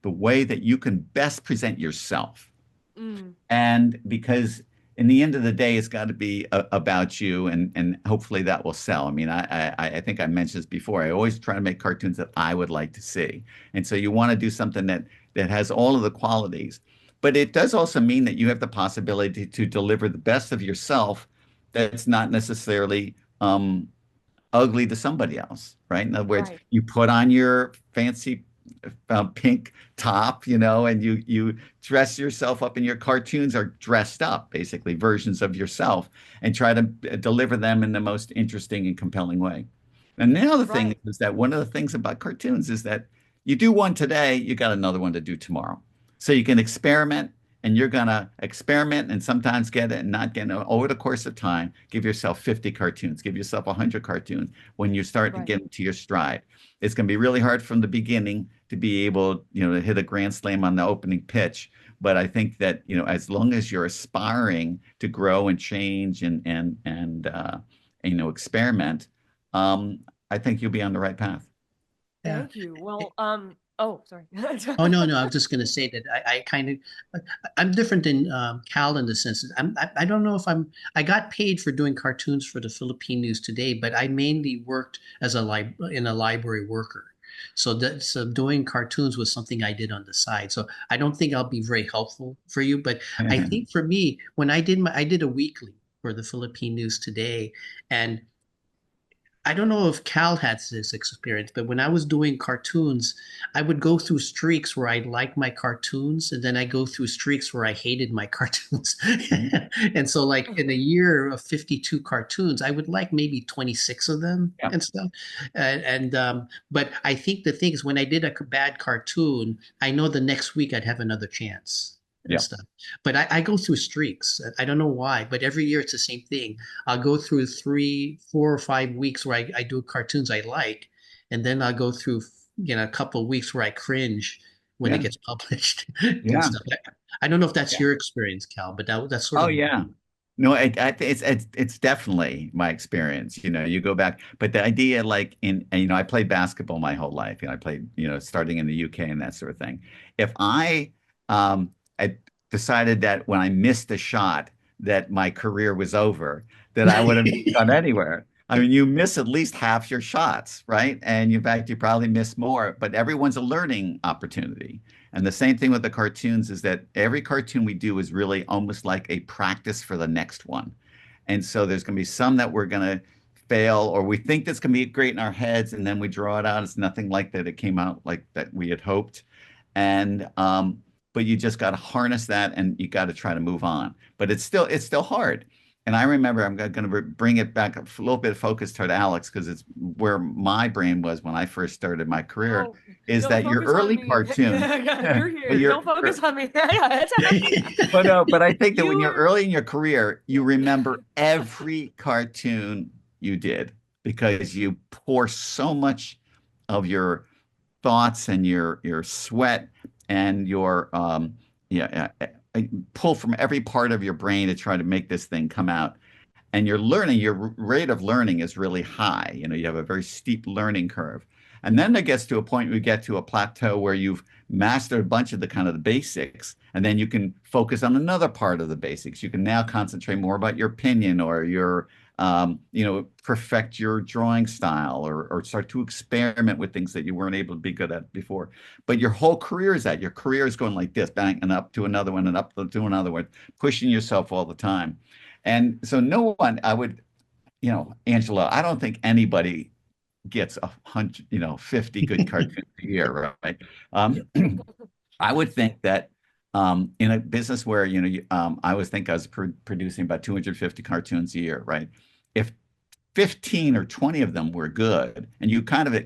the way that you can best present yourself. Mm. And because in the end of the day, it's got to be about you, and hopefully that will sell. I mean, I think I mentioned this before. I always try to make cartoons that I would like to see, and so you want to do something that has all of the qualities, but it does also mean that you have the possibility to deliver the best of yourself. That's not necessarily ugly to somebody else, right? In other words, Right. you put on your fancy pink top, and you dress yourself up, and your cartoons are dressed up, basically versions of yourself, and try to deliver them in the most interesting and compelling way. And the other thing Right. is that one of the things about cartoons is that you do one today, you got another one to do tomorrow. So you can experiment, and you're gonna experiment and sometimes get it and not get it. Over the course of time, give yourself 50 cartoons, give yourself 100 cartoons when you start to Right. get into your stride. It's going to be really hard from the beginning to be able, to hit a grand slam on the opening pitch. But I think that, as long as you're aspiring to grow and change and experiment, I think you'll be on the right path. Yeah. Thank you. Well, oh, sorry. Oh no, no. I was just going to say that I kind of I'm different than Cal in the sense that I don't know if I got paid for doing cartoons for the Philippine News Today, but I mainly worked as in a library worker. So doing cartoons was something I did on the side. So I don't think I'll be very helpful for you, but I think for me, when I did a weekly for the Philippine News Today, and I don't know if Cal had this experience, but when I was doing cartoons, I would go through streaks where I liked my cartoons, and then I go through streaks where I hated my cartoons. And so, like in a year of 52 cartoons, I would like maybe 26 of them Yeah. and stuff. But I think the thing is, when I did a bad cartoon, I know the next week I'd have another chance and Yeah. stuff. But I go through streaks. I don't know why, but every year it's the same thing. I'll go through 3, 4, or 5 weeks where I do cartoons I like, and then I'll go through a couple of weeks where I cringe when it Yeah. gets published and Yeah. stuff. I don't know if that's Yeah. your experience, Cal, but that's sort Oh of yeah. No, it's definitely my experience. You go back, but the idea, like I played basketball my whole life. I played, starting in the UK and that sort of thing. If I decided that when I missed a shot that my career was over, that I would have gone anywhere. I mean, you miss at least half your shots, right? And in fact, you probably miss more, but everyone's a learning opportunity. And the same thing with the cartoons is that every cartoon we do is really almost like a practice for the next one. And so there's going to be some that we're going to fail, or we think that's going to be great in our heads, and then we draw it out. It's nothing like that. It came out like that we had hoped. And but you just got to harness that, and you got to try to move on. But it's still hard. And I remember, I'm going to bring it back a little bit of focus toward Alex, because it's where my brain was when I first started my career, Oh, is don't that your focus on early me. cartoon, You're but here. Don't your focus on me. Yeah, it's but no, but I think that you when you're were. early in your career, you remember every cartoon you did, because you pour so much of your thoughts and your sweat and your yeah, pull from every part of your brain to try to make this thing come out. And your rate of learning is really high. You have a very steep learning curve. And then it gets to a point where you get to a plateau where you've mastered a bunch of the kind of the basics, and then you can focus on another part of the basics. You can now concentrate more about your opinion or your perfect your drawing style or start to experiment with things that you weren't able to be good at before. But your whole career is that. Your career is going like this, bang, and up to another one and up to another one, pushing yourself all the time. And so no one, I would, Angela, I don't think anybody gets 100, 50 good cartoons a year, right? Yeah. Um, I would think that in a business where, I would think I was producing about 250 cartoons a year, right? If 15 or 20 of them were good, and you kind of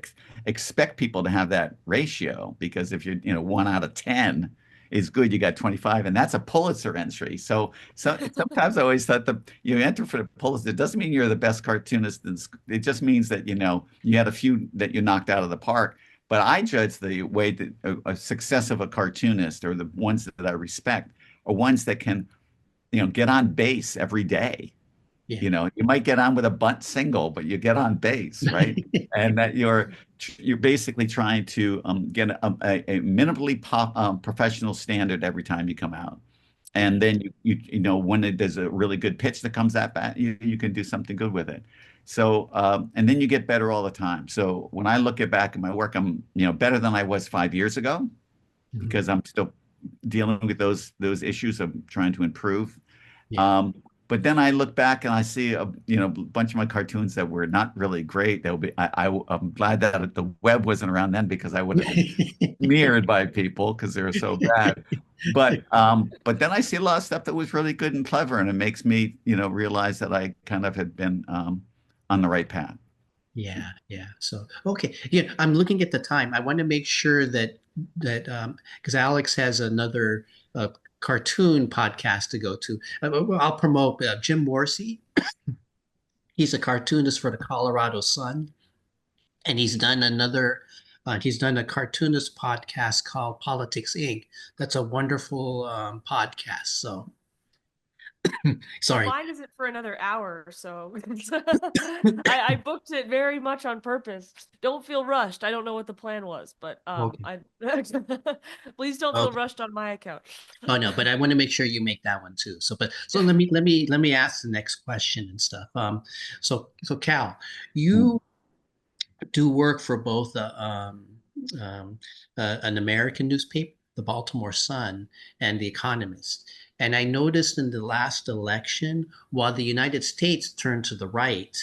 expect people to have that ratio, because if you're, 1 out of 10 is good, you got 25, and that's a Pulitzer entry. So sometimes I always thought that you enter for the Pulitzer, it doesn't mean you're the best cartoonist. It just means that, you had a few that you knocked out of the park. But I judge the way that a success of a cartoonist, or the ones that I respect, are ones that can, get on base every day. Yeah. You might get on with a bunt single, but you get on base, right? And that you're basically trying to get a minimally professional standard every time you come out. And then when there's a really good pitch that comes at bat, you can do something good with it. So and then you get better all the time. So when I look back at my work, I'm better than I was 5 years ago, Mhm. because I'm still dealing with those issues of trying to improve. Yeah. Um, but then I look back and I see a bunch of my cartoons that were not really great. I'm glad that the web wasn't around then, because I would have been smeared by people because they were so bad. But then I see a lot of stuff that was really good and clever, and it makes me realize that I kind of had been on the right path. Yeah, yeah. So, okay. Yeah, I'm looking at the time. I want to make sure that because Alex has another cartoon podcast to go to. I'll promote Jim Morsey. He's a cartoonist for the Colorado Sun, and he's done a cartoonist podcast called Politics Inc. That's a wonderful podcast. So, Well, sorry. mine isn't for another hour, so I booked it very much on purpose. Don't feel rushed. I don't know what the plan was, but Okay. I please don't feel Okay. rushed on my account. Oh no, but I want to make sure you make that one too. So, but so let me ask the next question and stuff. So Cal, you do work for both an American newspaper, the Baltimore Sun, and The Economist. And I noticed in the last election, while the United States turned to the right,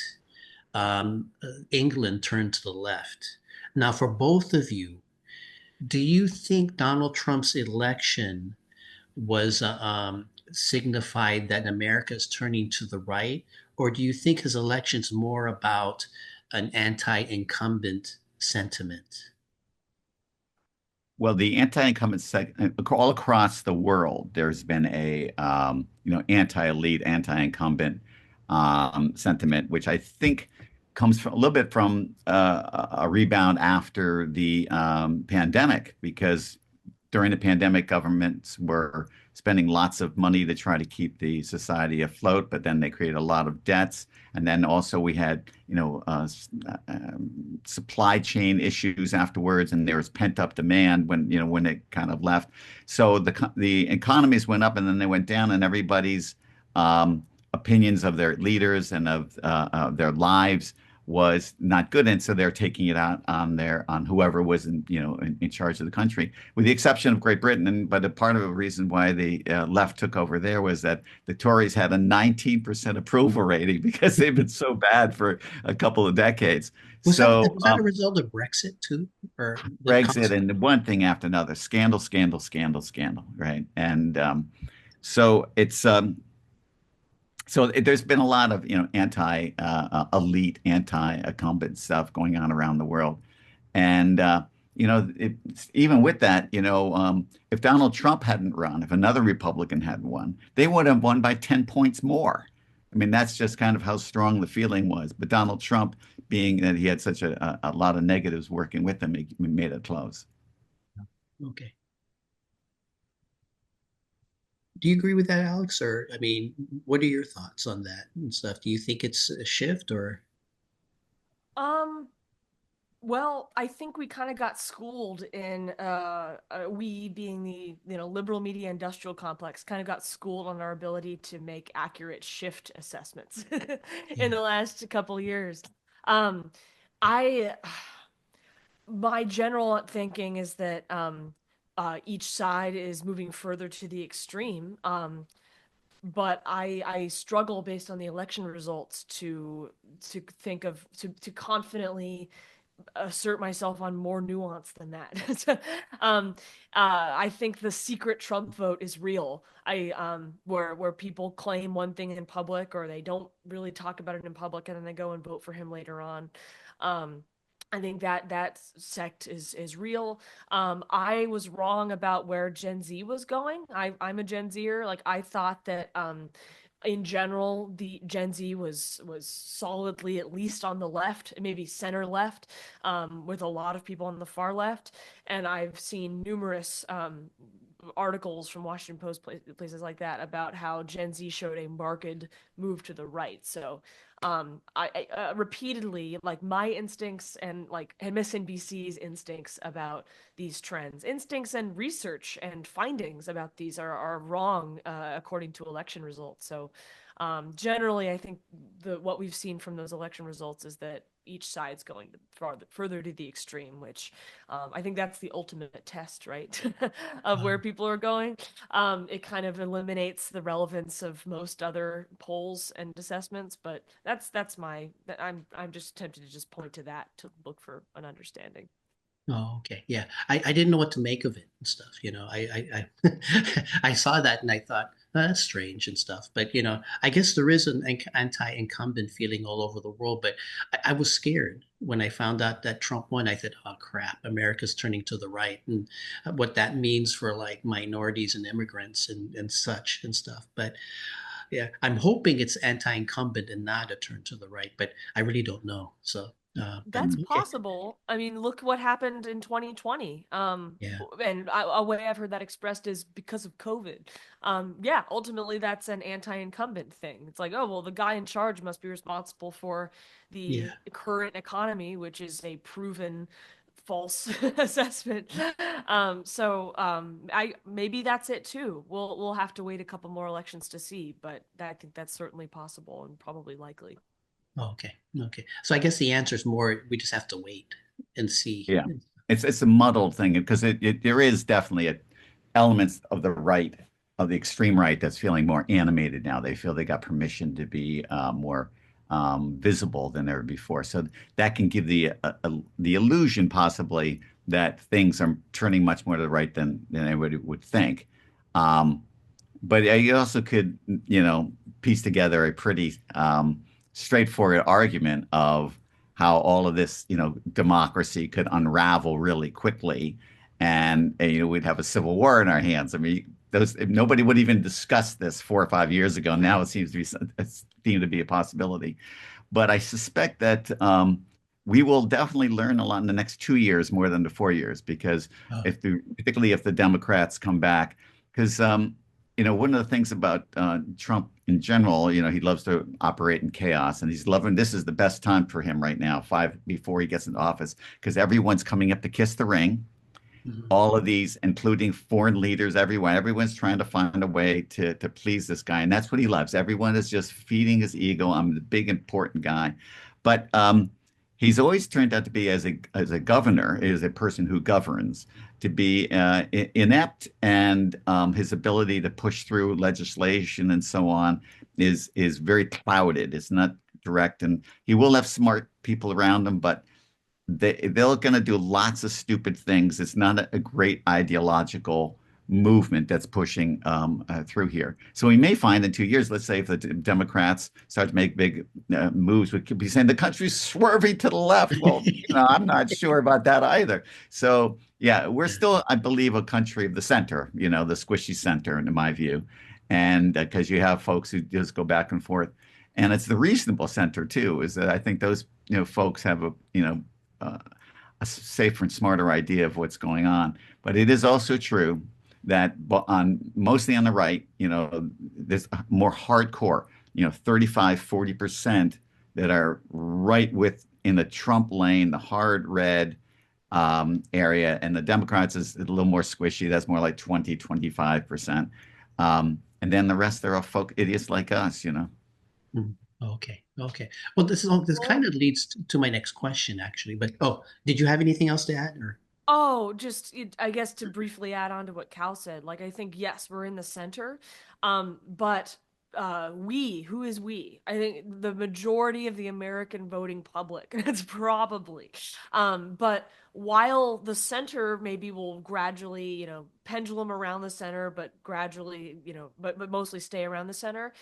England turned to the left. Now, for both of you, do you think Donald Trump's election was signified that America is turning to the right, or do you think his election's more about an anti-incumbent sentiment? Well, the anti-incumbent all across the world, there's been a anti-elite, anti-incumbent sentiment, which I think comes from a little bit from a rebound after the pandemic, because during the pandemic, governments were spending lots of money to try to keep the society afloat, but then they created a lot of debts. And then also we had, supply chain issues afterwards, and there was pent-up demand when it kind of left. So the economies went up and then they went down, and everybody's opinions of their leaders and of their lives was not good, and so they're taking it out on whoever was in charge of the country, with the exception of Great Britain. But a part of the reason why the left took over there was that the Tories had a 19% approval rating because they've been so bad for a couple of decades. So Was that a result of Brexit too, or the Brexit consequence? and one thing after another, scandal, scandal, scandal, scandal, right? And so it's there's been a lot of anti-elite, anti-incumbent stuff going on around the world, and even with that, if Donald Trump hadn't run, if another Republican hadn't won, they would have won by 10 points more. I mean, that's just kind of how strong the feeling was. But Donald Trump, being that he had such a lot of negatives working with him, he made it close. Okay. Do you agree with that, Alex? Or, I mean, what are your thoughts on that and stuff? Do you think it's a shift or? Um, Well, I think we kind of got schooled in we being the liberal media industrial complex kind of got schooled on our ability to make accurate shift assessments in Yeah. the last couple years. Um, I My general thinking is that each side is moving further to the extreme. But I struggle based on the election results to think of to confidently assert myself on more nuance than that. I think the secret Trump vote is real. Where people claim one thing in public or they don't really talk about it in public and then they go and vote for him later on. Um, I think that sect is real. I was wrong about where Gen Z was going. I'm a Gen Zer. Like I thought that in general, the Gen Z was solidly at least on the left, maybe center left, with a lot of people on the far left. And I've seen numerous articles from Washington Post places like that about how Gen Z showed a marked move to the right. So I repeatedly like my instincts and like MSNBC's instincts about these trends, instincts and research and findings about these are wrong according to election results. So generally, I think what we've seen from those election results is that each side's going further to the extreme, which I think that's the ultimate test, right, of where Um, people are going. It kind of eliminates the relevance of most other polls and assessments, but I'm just tempted to just point to that to look for an understanding. oh, okay. Yeah. I didn't know what to make of it and stuff. I I saw that and I thought, "Oh, that's strange and stuff." But, I guess there is an anti-incumbent feeling all over the world. But I was scared when I found out that Trump won. I thought, oh, crap, America's turning to the right and what that means for like minorities and immigrants and such and stuff. But yeah, I'm hoping it's anti-incumbent and not a turn to the right, but I really don't know. So, but That's okay. possible. I mean, look what happened in 2020. Yeah. And a way I've heard that expressed is because of COVID. Yeah, ultimately that's an anti-incumbent thing. It's like, oh, well, the guy in charge must be responsible for the Yeah. current economy, which is a proven false assessment. I maybe that's it too. We'll have to wait a couple more elections to see, but I think that's certainly possible and probably likely. Okay. Okay. So I guess the answer is more we just have to wait and see. Yeah. It's a muddled thing because there is definitely elements of the right, of the extreme right that's feeling more animated now. They feel they got permission to be more visible than ever before. So that can give the illusion possibly that things are turning much more to the right than anybody would think. Um, but you also could, piece together a pretty straightforward argument of how all of this, democracy could unravel really quickly, and we'd have a civil war in our hands. I mean, nobody would even discuss this 4 or 5 years ago. Now it seemed to be a possibility. But I suspect that we will definitely learn a lot in the next 2 years more than the 4 years, because Oh, particularly if the Democrats come back, because one of the things about Trump in general, he loves to operate in chaos, and he's loving. This is the best time for him right now, before he gets into office, because everyone's coming up to kiss the ring. mhm. All of these, including foreign leaders, everyone's trying to find a way to please this guy, and that's what he loves. Everyone is just feeding his ego. I'm the big important guy, but he's always turned out to be, as a governor, as a person who governs, to be inept, and his ability to push through legislation and so on is very clouded. It's not direct, and he will have smart people around him, but they're going to do lots of stupid things. It's not a great ideological movement that's pushing through here. So we may find in 2 years, let's say if the Democrats start to make big moves, we could be saying the country's swerving to the left. Well, I'm not sure about that either. So yeah, we're Yeah. still, I believe, a country of the center, the squishy center, in my view. And because you have folks who just go back and forth. And it's the reasonable center too, is that I think those, folks have uh, a safer and smarter idea of what's going on. But it is also true that mostly on the right, there's more hardcore, 35, 40% that are right with in the Trump lane, the hard red area, and the Democrats is a little more squishy. That's more like 20, 25%. And then the rest are all folk idiots like us, you know. Mm. Okay. Okay. Well, this kind Well, of leads to my next question, actually. But oh, did you have anything else to add, or? oh, I guess to briefly add on to what Cal said, like I think yes, we're in the center, but who is we? I think the majority of the American voting public. It's probably, but while the center maybe will gradually, pendulum around the center, but gradually, but mostly stay around the center,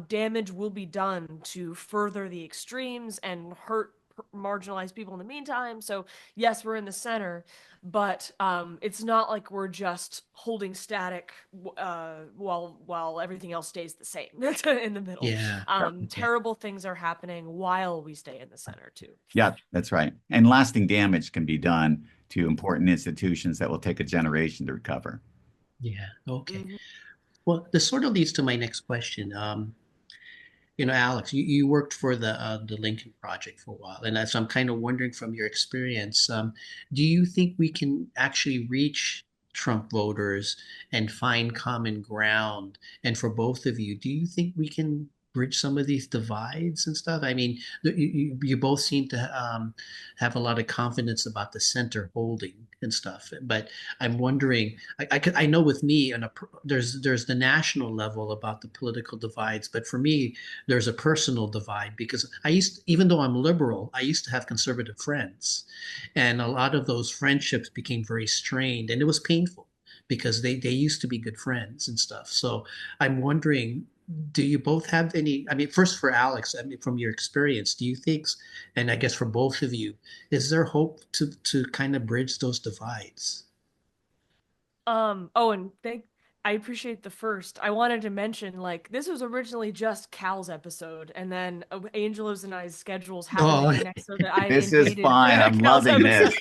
damage will be done to further the extremes and hurt marginalized people in the meantime. So yes, we're in the center, but it's not like we're just holding static while everything else stays the same in the middle. Yeah. Okay. Terrible things are happening while we stay in the center too. Yeah, that's right. And lasting damage can be done to important institutions that will take a generation to recover. Yeah. Okay. Mhm. Well, this sort of leads to my next question. Alex, you worked for the Lincoln Project for a while, and so I'm kind of wondering from your experience, do you think we can actually reach Trump voters and find common ground? And for both of you, do you think we can bridge some of these divides and stuff? I mean, you both seem to have a lot of confidence about the center holding and stuff, but I'm wondering. I know with me, there's the national level about the political divides, but for me there's a personal divide because even though I'm liberal, I used to have conservative friends. And a lot of those friendships became very strained and it was painful because they used to be good friends and stuff. So I'm wondering, do you both have any, I mean, first for Alex, I mean, from your experience, do you think, and I guess for both of you, is there hope to kind of bridge those divides? Oh, and I appreciate the first. I wanted to mention, like, this was originally just Cal's episode, and then Angelo's and I's schedules happened to Oh, connect so that I This is invaded fine. I'm Cal's loving episode. this.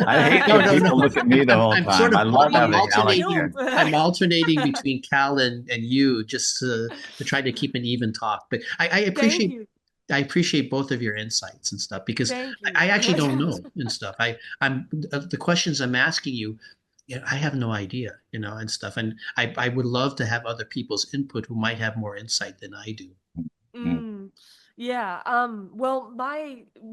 I hate no, when no, no. people look at me the whole I'm sort time. I of love We I'm having both Alex alternating. here. killed. I'm alternating between Cal and you just to try to keep an even talk. But Thank you. I appreciate both of your insights and stuff because Thank you. I actually don't know and stuff. I'm the questions I'm asking you, I have no idea, and stuff. And I would love to have other people's input who might have more insight than I do. Mm. Mm, yeah. Well,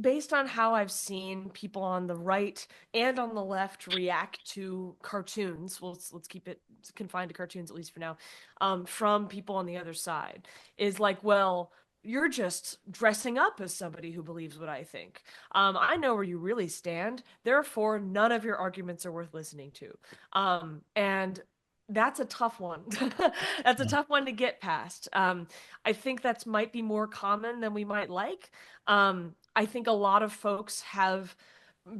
based on how I've seen people on the right and on the left react to cartoons, well, let's keep it confined to cartoons at least for now, from people on the other side, is like, well, you're just dressing up as somebody who believes what I think. I know where you really stand. Therefore, none of your arguments are worth listening to. And that's a tough one. That's a Yeah. tough one to get past. I think that's might be more common than we might like. I think a lot of folks have,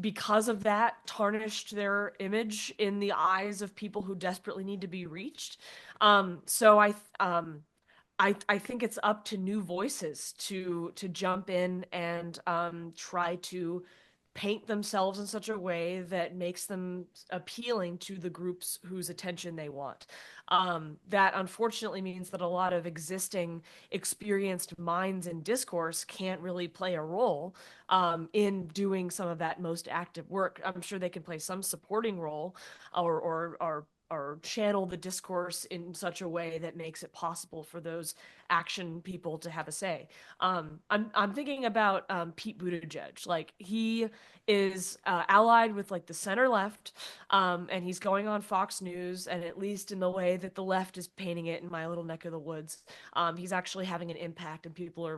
because of that, tarnished their image in the eyes of people who desperately need to be reached. So I think it's up to new voices to jump in and try to paint themselves in such a way that makes them appealing to the groups whose attention they want. That unfortunately means that a lot of existing experienced minds in discourse can't really play a role in doing some of that most active work. I'm sure they can play some supporting role or channel the discourse in such a way that makes it possible for those action people to have a say. I'm thinking about Pete Buttigieg. Like he is allied with like the center left, and he's going on Fox News, and at least in the way that the left is painting it in my little neck of the woods, he's actually having an impact, and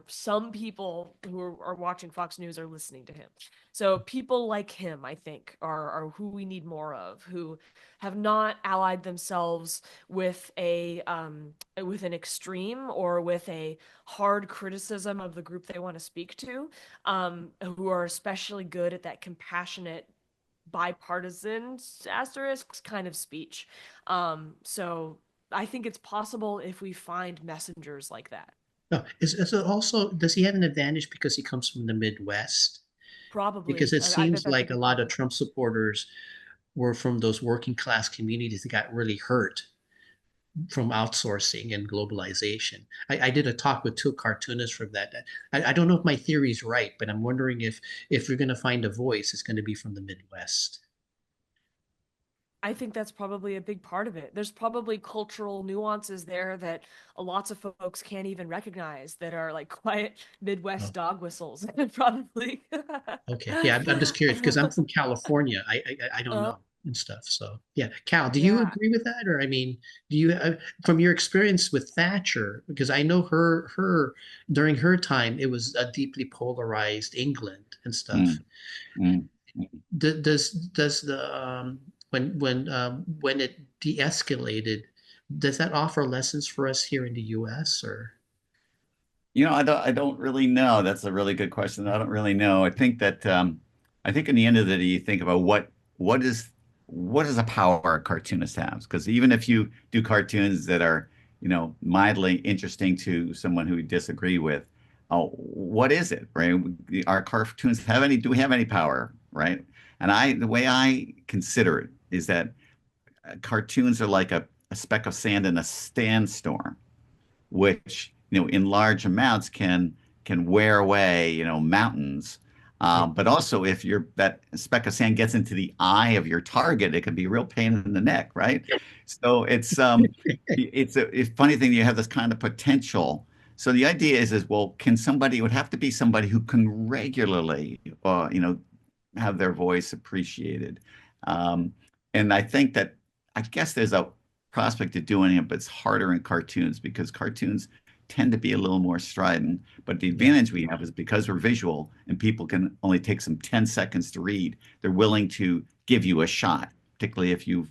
some people who are watching Fox News are listening to him. So people like him, I think, are who we need more of, who have not allied themselves with with an extreme or with a hard criticism of the group they want to speak to, who are especially good at that compassionate bipartisan asterisk kind of speech. So I think it's possible if we find messengers like that. No, is it also, does he have an advantage because he comes from the Midwest? Because Probably. it I bet seems that's a like a big lot of part. Trump supporters were from those working class communities that got really hurt from outsourcing and globalization. I did a talk with two cartoonists from that. I don't know if my theory is right, but I'm wondering if you're going to find a voice, it's going to be from the Midwest. I think that's probably a big part of it. There's probably cultural nuances there that lots of folks can't even recognize that are like quiet Oh, Midwest dog whistles, probably. okay. Yeah, I'm just curious because I'm from California. I don't Uh, know and stuff. So yeah, Cal, do you yeah. agree with that, or I mean, do you from your experience with Thatcher? Because I know her during her time, it was a deeply polarized England and stuff. Mm, mm, mm. Does the when it de-escalated, does that offer lessons for us here in the U.S. or? I don't really know. That's a really good question. I don't really know. I think in the end of the day, you think about what is what is a power a cartoonist has? Because even if you do cartoons that are, mildly interesting to someone who you disagree with, what is it, right? Our cartoons have any, do we have any power, right? And the way I consider it is that cartoons are like a speck of sand in a sandstorm, which in large amounts can wear away mountains. Yeah. But also, if that speck of sand gets into the eye of your target, it can be a real pain in the neck, right? So it's a funny thing. You have this kind of potential. So the idea is well, can somebody? It would have to be somebody who can regularly, have their voice appreciated. Um, and I think that I guess there's a prospect of doing it, but it's harder in cartoons because cartoons tend to be a little more strident. But the Yeah. advantage we have is because we're visual and people can only take some 10 seconds to read, they're willing to give you a shot, particularly if you've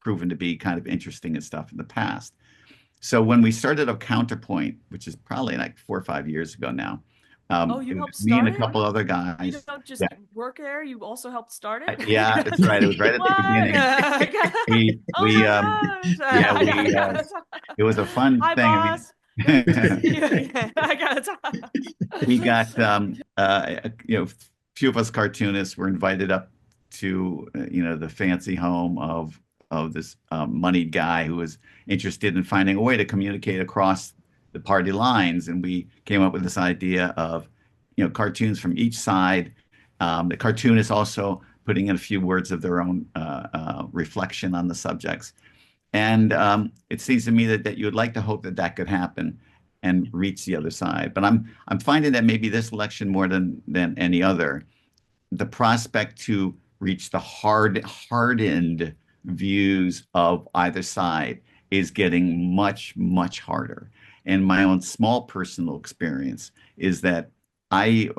proven to be kind of interesting and stuff in the past. So when we started up Counterpoint, which is probably like 4 or 5 years ago now, Oh, you it was helped me and start a it? couple other You guys. don't just Yeah, work there, you also helped start it? yeah, that's right. It was right at the What? beginning. We Oh we my gosh. yeah I we gotta talk. it was a fun Hi, thing. boss. Yeah, I gotta talk. We got few of us cartoonists were invited up to the fancy home of this moneyed guy who was interested in finding a way to communicate across the party lines, and we came up with this idea of cartoons from each side. The cartoonists also putting in a few words of their own reflection on the subjects. And it seems to me that you would like to hope that that could happen and reach the other side. But I'm finding that maybe this election more than any other, the prospect to reach the hardened views of either side is getting much, much harder. And my own small personal experience is that I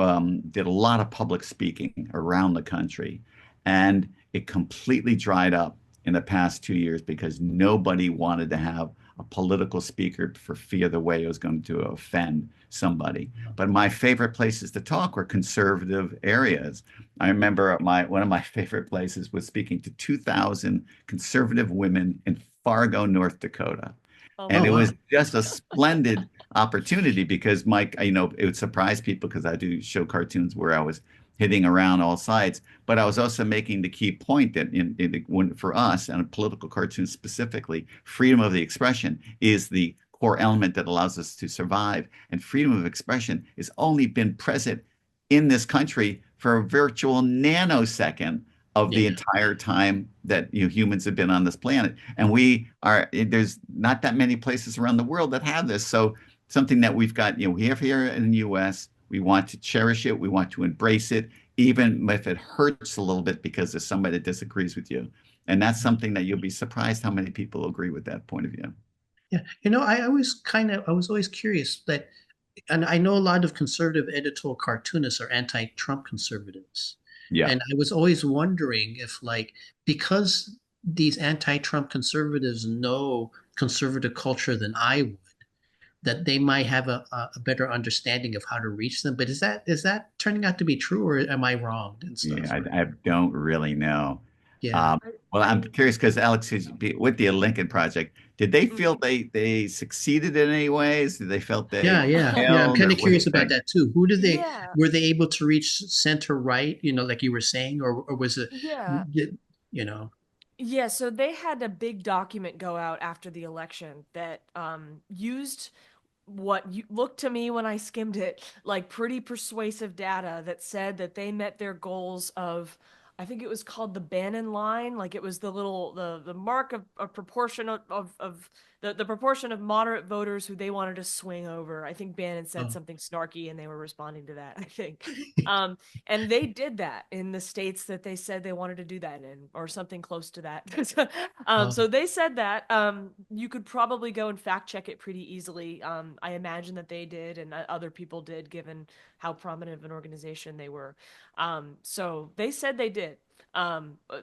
did a lot of public speaking around the country, and it completely dried up in the past 2 years because nobody wanted to have a political speaker for fear the way it was going to offend somebody. But my favorite places to talk were conservative areas. I remember one of my favorite places was speaking to 2,000 conservative women in Fargo, North Dakota. Oh And Oh my it wow. was just a splendid opportunity because Mike, it would surprise people because I do show cartoons where I was hitting around all sides, but I was also making the key point that for us and political cartoons specifically, freedom of the expression is the core element that allows us to survive. And freedom of expression has only been present in this country for a virtual nanosecond of the Yeah. entire time that humans have been on this planet. And there's not that many places around the world that have this. So something that we've got, we have here in the US, we want to cherish it, we want to embrace it, even if it hurts a little bit because there's somebody that disagrees with you. And that's something that you'll be surprised how many people agree with that point of view. Yeah. I was always curious that, and I know a lot of conservative editorial cartoonists are anti-Trump conservatives. Yeah. And I was always wondering if, like, because these anti-Trump conservatives know conservative culture than I would, that they might have a better understanding of how to reach them. But is that turning out to be true, or am I wrong and Yeah, stuff? I don't really know. Yeah. Um, well, I'm curious because Alex is with the Lincoln Project. Did they feel Mm. they succeeded in any ways? Did they felt Yeah, they yeah, yeah. I'm failed, kind or of what do curious you about think? that too. Yeah, Were they able to reach center right, like you were saying, or was it, yeah. you know? Yeah, so they had a big document go out after the election that used what you looked to me when I skimmed it like pretty persuasive data that said that they met their goals of, I think it was called the Bannon line, like it was the little the mark of proportion of the proportion of moderate voters who they wanted to swing over. I think Bannon said Oh, something snarky and they were responding to that, I think. Um, and they did that in the states that they said they wanted to do that in, or something close to that. oh, So they said that you could probably go and fact check it pretty easily. I imagine that they did, and other people did, given how prominent of an organization they were. So they said they did.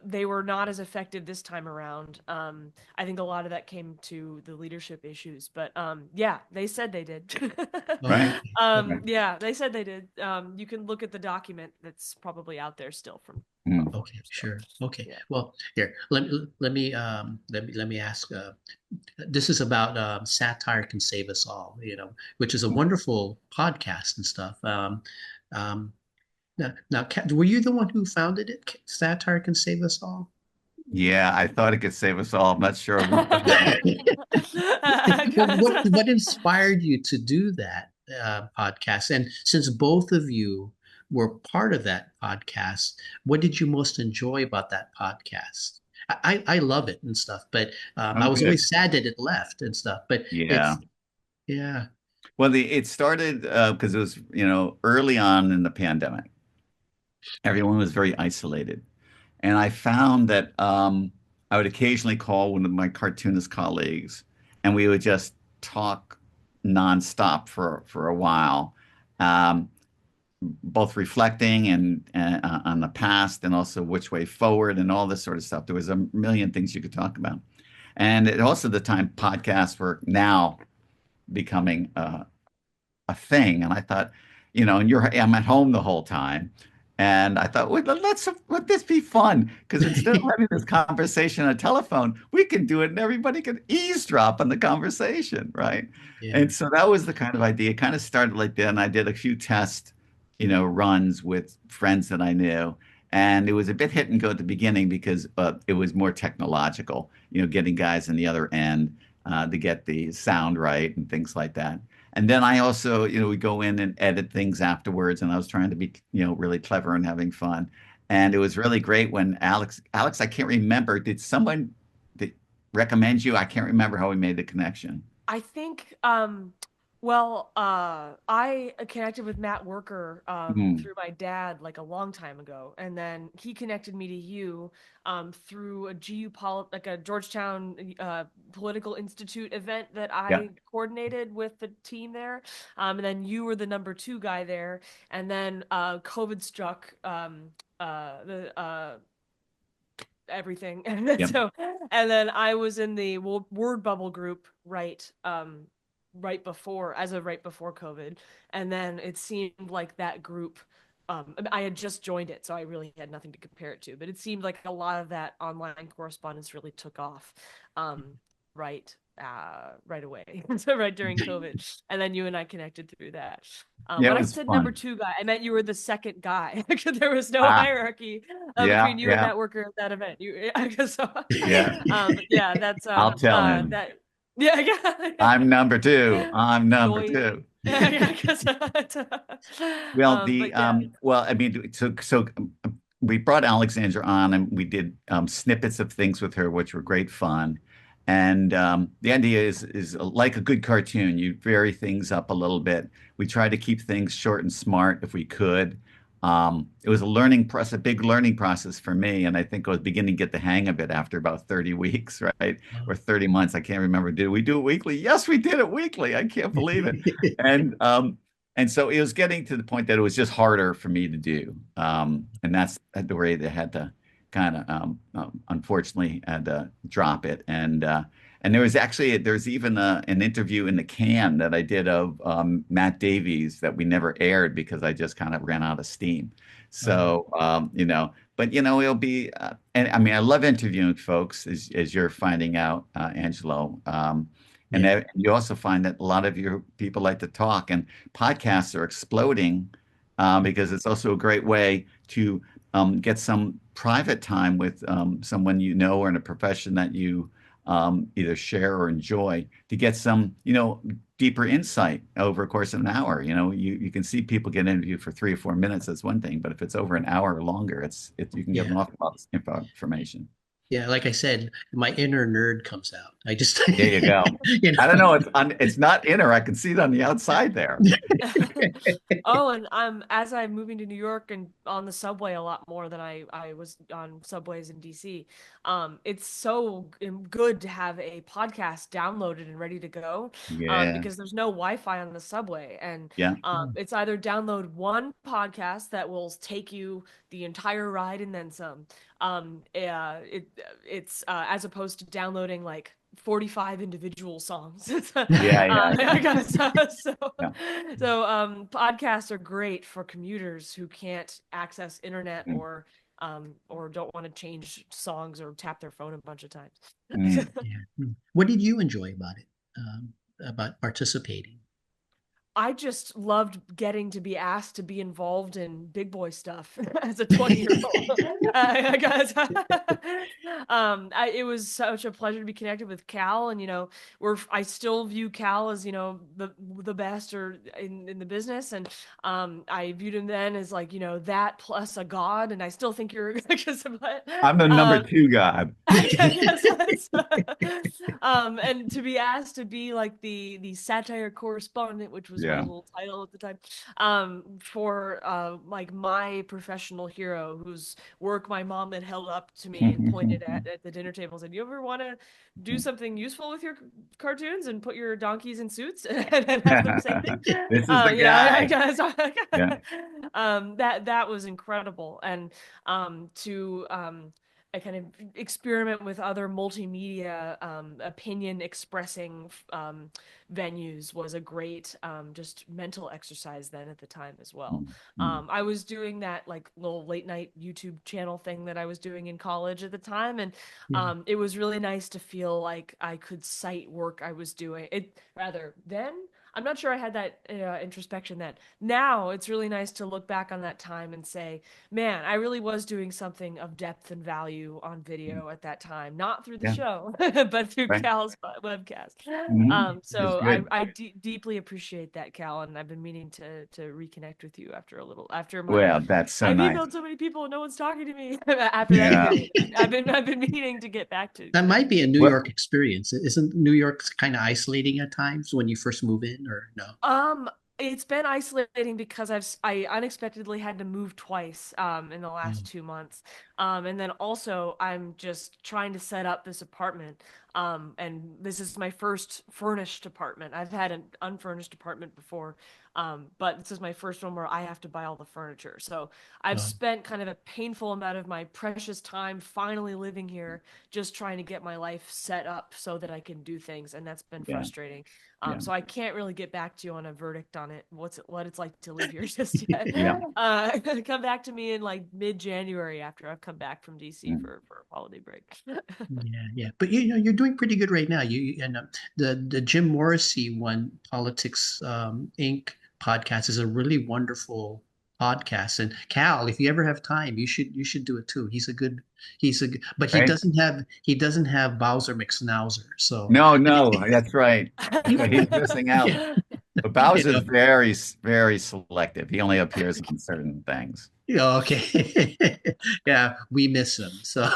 They were not as effective this time around. I think a lot of that came to the leadership issues, but yeah, they said they did. oh, Right. okay. Okay. Yeah, they said they did. You can look at the document that's probably out there still from Mm. before. Okay, So sure. Okay. yeah. Well, here, let me ask. This is about Satire Can Save Us All, which is a wonderful podcast and stuff. Um, were you the one who founded it? Satire Can Save Us All? Yeah, I thought it could save us all. I'm not sure who found it. Well, what inspired you to do that podcast? And since both of you were part of that podcast, what did you most enjoy about that podcast? I love it and stuff, but Oh, I was good. always sad that it left and stuff. But Yeah. it's yeah. Well, it started because it was, early on in the pandemic. Everyone was very isolated. And I found that I would occasionally call one of my cartoonist colleagues and we would just talk nonstop for a while, um, both reflecting and on the past and also which way forward and all this sort of stuff. There was a million things you could talk about. And it also, the time podcasts were now becoming a thing. And I thought, and I'm at home the whole time. And I thought, well, let this be fun. Because instead of having this conversation on a telephone, we can do it and everybody can eavesdrop on the conversation, right? Yeah. And so that was the kind of idea. It kind of started like that. And I did a few test, runs with friends that I knew. And it was a bit hit and go at the beginning because it was more technological, getting guys on the other end to get the sound right and things like that. And then I also, we go in and edit things afterwards. And I was trying to be, really clever and having fun. And it was really great when Alex, I can't remember, did someone recommend you? I can't remember how we made the connection. I think, well, I connected with Matt Worker Hmm. through my dad like a long time ago, and then he connected me to you through a like a Georgetown Political Institute event that Yeah. I coordinated with the team there, and then you were the number two guy there, and then COVID struck. The everything. And then Yep. and then I was in the word bubble group right before COVID. And then it seemed like that group I had just joined it, so I really had nothing to compare it to, but it seemed like a lot of that online correspondence really took off right right away. So right during COVID. And then you and I connected through that. Yeah, When it I was said number fun. two guy, I meant you were the second guy. There was no Ah, hierarchy yeah, between you and yeah, that worker at that event. You, so, yeah. but yeah, that's I'll tell him. that, yeah, yeah, I'm number two. I'm number join. two. Yeah, yeah, 'cause, Well, but yeah, I mean, so we brought Alexandra on and we did snippets of things with her, which were great fun. And the idea is like a good cartoon, you vary things up a little bit. We try to keep things short and smart if we could. It was a learning process, a big learning process for me, and I think I was beginning to get the hang of it after about 30 weeks, right? Or 30 months. I can't remember. Did we do it weekly? Yes, we did it weekly. I can't believe it. And and so it was getting to the point that it was just harder for me to do. And that's the way they had to kind of, unfortunately, had to drop it. And there's even an interview in the can that I did of Matt Davies that we never aired because I just kind of ran out of steam. Oh, So, but it'll be, and I mean, I love interviewing folks as you're finding out, Angelo. And yeah. you also find that a lot of your people like to talk, and podcasts are exploding because it's also a great way to get some private time with someone you know or in a profession that you either share or enjoy to get some, deeper insight over a course of an hour. You can see people get interviewed for 3 or 4 minutes. That's one thing, but if it's over an hour or longer, you can get an Yeah. awful lot of information. Yeah, like I said, my inner nerd comes out. I just, There you go. you I don't know. know. It's not inner. I can see it on the outside there. Oh, and as I'm moving to New York and on the subway a lot more than I was on subways in DC. It's so good to have a podcast downloaded and ready to go, Yeah. because there's no Wi-Fi on the subway, and Yeah. it's either download one podcast that will take you the entire ride and then some. It's as opposed to downloading like 45 individual songs. Yeah. Yeah. I guess so. Yeah. Podcasts are great for commuters who can't access internet Mm, or don't want to change songs or tap their phone a bunch of times. mm. Yeah. What did you enjoy about it? About participating? I just loved getting to be asked to be involved in big boy stuff as a 20-year-old. I guess it was such a pleasure to be connected with Kal, and I still view Kal as the best or in the business, and I viewed him then as like that plus a god, and I still think you're but I'm the number two guy. yes, and to be asked to be like the satire correspondent, which was my Yeah. little title at the time, for like my professional hero whose work my mom had held up to me and pointed at the dinner table and said, "You ever want to do something useful with your cartoons and put your donkeys in suits and have them say things?" This is the I guy. guess Yeah. that was incredible, and to I kind of experiment with other multimedia opinion expressing venues was a great just mental exercise then at the time as well. Mm, mm. I was doing that like little late night YouTube channel thing that I was doing in college at the time, and Yeah. it was really nice to feel like I could cite work I was doing. It rather then. I'm not sure I had that introspection then. Now it's really nice to look back on that time and say, man, I really was doing something of depth and value on Mm. video at that time, not through the Yeah. show, but through Right. Cal's webcast. It's So good. I deeply appreciate that, Cal, and I've been meaning to reconnect with you after my Well, that's so I've nice. emailed so many people and no one's talking to me after that Yeah. experience. I've been meaning to get back to That might be a New Well, York experience. Isn't New York kind of isolating at times when you first move in, or no? It's been isolating because I unexpectedly had to move twice in the last Mm. 2 months. And then also I'm just trying to set up this apartment. And this is my first furnished apartment. I've had an unfurnished apartment before. But this is my first one where I have to buy all the furniture. So I've Uh, spent kind of a painful amount of my precious time finally living here, just trying to get my life set up so that I can do things, and that's been yeah. frustrating. Yeah. So I can't really get back to you on a verdict on it. What it's like to live here just yet. Yeah. Come back to me in like mid-January after I've come back from DC Mm. for a holiday break. yeah, yeah. But you're doing pretty good right now. And the Jim Morrissey one, Politics Inc. podcast is a really wonderful podcast. And Cal, if you ever have time, you should do it too. But he Right? doesn't have Bowser McSnauzer. So No, no, that's right. So he's missing out. yeah, But you Bowser's know, very, very selective. He only appears on certain things. okay. Yeah, we miss him. So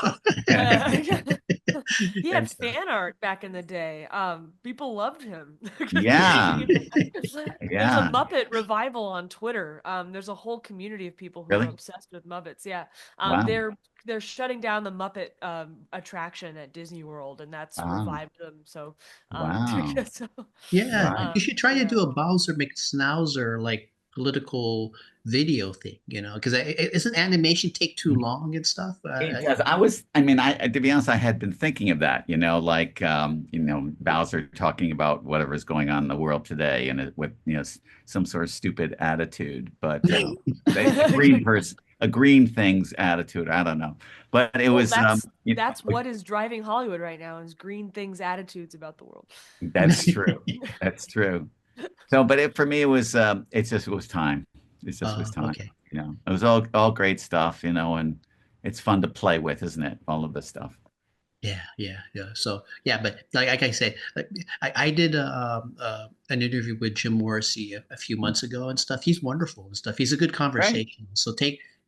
He had and so fan art back in the day. People loved him. Yeah. There's a Yeah. Muppet revival on Twitter. There's a whole community of people who are Really? obsessed with Muppets. Yeah. Wow. They're shutting down the Muppet attraction at Disney World, and that's Ah, revived them. So, wow. so, yeah, Wow. you should try to yeah. do a Bowser McSnauzer like political video thing, because isn't animation take too long and stuff? It does. I mean, to be honest, I had been thinking of that, like, Bowser talking about whatever's going on in the world today and with, some sort of stupid attitude, but a green thing's attitude. I don't know, but it Well, was, that's what is driving Hollywood right now is green things attitudes about the world. that's true. That's true. So, but for me, it just was time. It just was time. Okay. It was all great stuff, and it's fun to play with, isn't it? All of this stuff. Yeah, yeah, yeah. So yeah, but like I say, I did an interview with Jim Morrissey a few months ago and stuff. He's wonderful and stuff. He's a good Right. conversation. So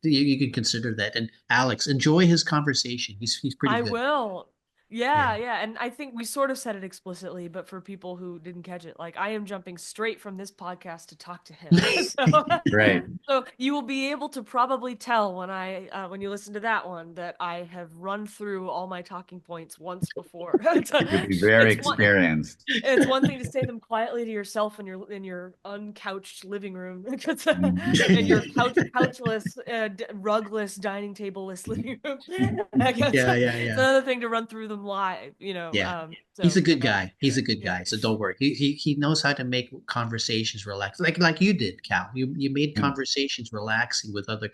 you can consider that. And Alex, enjoy his conversation. He's pretty I good. will. Yeah. Yeah, yeah. And I think we sort of said it explicitly, but for people who didn't catch it, like I am jumping straight from this podcast to talk to him. So, Right. so you will be able to probably tell when you listen to that one that I have run through all my talking points once before. You'll be very It's one experienced. it's one thing to say them quietly to yourself in your uncouched living room, in Mhm. your couchless, rugless, dining tableless living room. I guess Yeah, yeah, it's yeah. another thing to run through them live, Yeah. He's a So good guy. He's a good yeah. guy. So don't worry. He knows how to make conversations relax. Like you did, Cal. You made conversations relaxing with other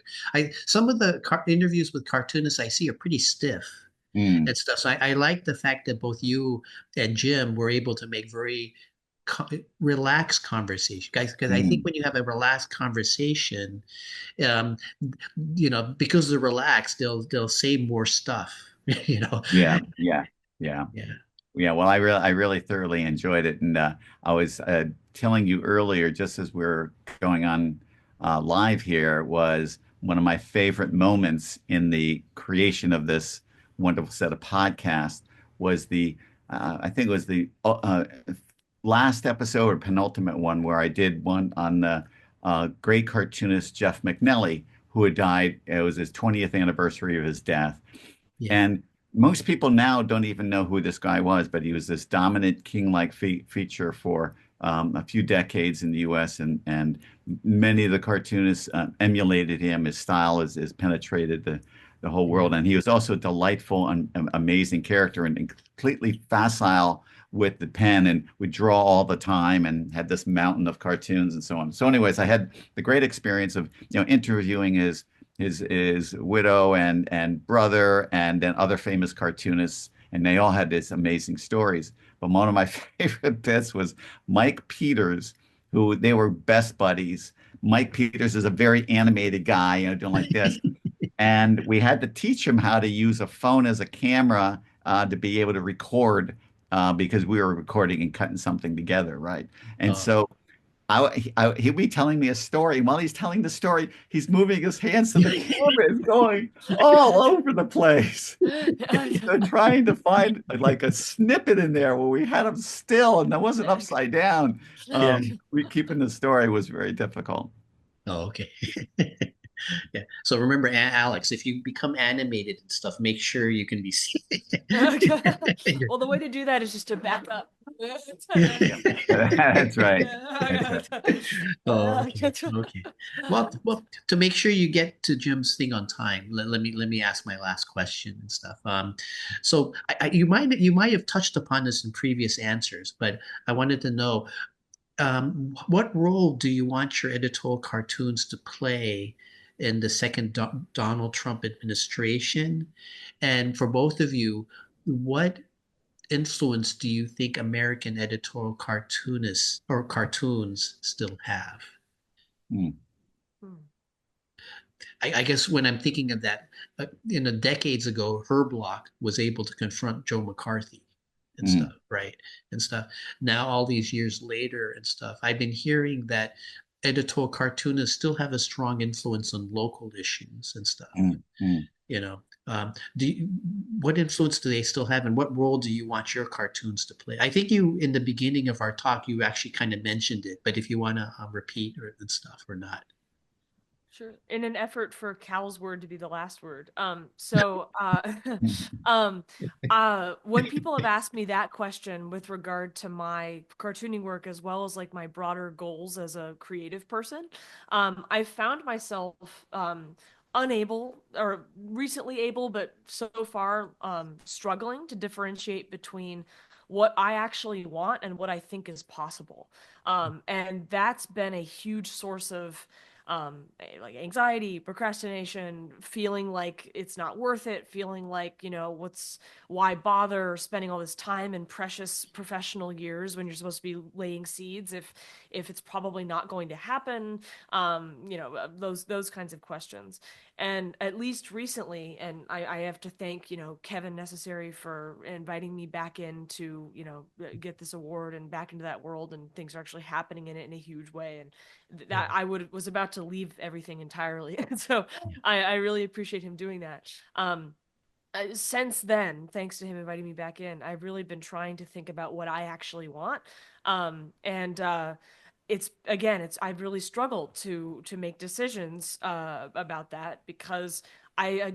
some of the interviews with cartoonists I see are pretty stiff Mm. and stuff. So I like the fact that both you and Jim were able to make very relaxed conversation, guys. Because I think Mm. when you have a relaxed conversation, um, because they're relaxed, they'll say more stuff. You know. Yeah, yeah, yeah. Yeah. Yeah, well, I really thoroughly enjoyed it, and I was telling you earlier, just as we're going on live here, was one of my favorite moments in the creation of this wonderful set of podcasts was I think it was the last episode or penultimate one where I did one on the great cartoonist Jeff McNelly, who had died. It was his 20th anniversary of his death. Yeah. And most people now don't even know who this guy was, but he was this dominant king-like feature for a few decades in the U.S. and many of the cartoonists emulated him. His style has penetrated the whole Yeah. world, and he was also a delightful and amazing character and completely facile with the pen and would draw all the time and had this mountain of cartoons and so on. So, anyways, I had the great experience of interviewing his widow and brother and then other famous cartoonists, and they all had these amazing stories. But one of my favorite bits was Mike Peters, who they were best buddies. Mike Peters is a very animated guy, doing like this. And we had to teach him how to use a phone as a camera to be able to record because we were recording and cutting something together, right? And Oh. so he'll be telling me a story. And while he's telling the story, he's moving his hands so the camera is going all over the place. They're trying to find like a snippet in there where we had him still and that wasn't upside down. Yeah. Keeping the story was very difficult. Oh, okay. Yeah. So remember, Alex, if you become animated and stuff, make sure you can be seen. Well, the way to do that is just to back up. Yeah, that's right. That's right. Oh, okay. Okay. Well, to make sure you get to Jim's thing on time, let me ask my last question and stuff. So you might have touched upon this in previous answers, but I wanted to know, what role do you want your editorial cartoons to play in the second Donald Trump administration? And for both of you, what influence do you think American editorial cartoonists or cartoons still have? Mm, I guess when I'm thinking of that, decades ago, Herblock was able to confront Joe McCarthy and mm, stuff, right? And stuff. Now, all these years later and stuff, I've been hearing that editorial cartoonists still have a strong influence on local issues and stuff. mm, mm. You know, what influence do they still have, and what role do you want your cartoons to play? I think in the beginning of our talk, you actually kind of mentioned it, but if you want to repeat and stuff or not. Sure. In an effort for Cal's word to be the last word. When people have asked me that question with regard to my cartooning work as well as like my broader goals as a creative person, I found myself unable or recently able, but so far struggling to differentiate between what I actually want and what I think is possible. And that's been a huge source of like anxiety, procrastination, feeling like it's not worth it, feeling like, why bother spending all this time and precious professional years when you're supposed to be laying seeds if it's probably not going to happen. Those kinds of questions. And at least recently, and I have to thank, Kevin Necessary for inviting me back in to, get this award and back into that world, and things are actually happening in it in a huge way. And that I was about to leave everything entirely. So I really appreciate him doing that. Since then, thanks to him inviting me back in, I've really been trying to think about what I actually want. And I've really struggled to make decisions about that, because I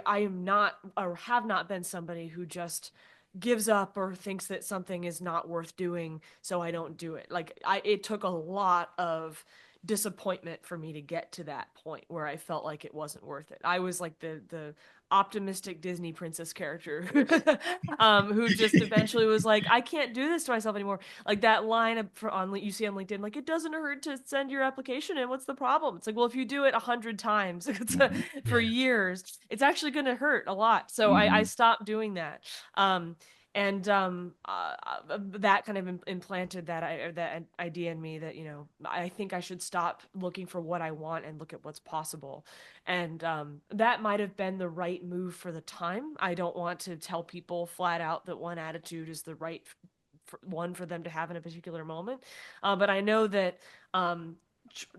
am not, or have not been, somebody who just gives up or thinks that something is not worth doing, so I don't do it. It took a lot of disappointment for me to get to that point where I felt like it wasn't worth it. I was like the optimistic Disney princess character who just eventually was like, I can't do this to myself anymore. Like that line you see on LinkedIn, like, it doesn't hurt to send your application in. What's the problem? It's like, well, if you do it 100 times for years, it's actually going to hurt a lot. So I stopped doing that. That kind of implanted that idea in me that, I think I should stop looking for what I want and look at what's possible. And that might have been the right move for the time. I don't want to tell people flat out that one attitude is the right one for them to have in a particular moment. But I know that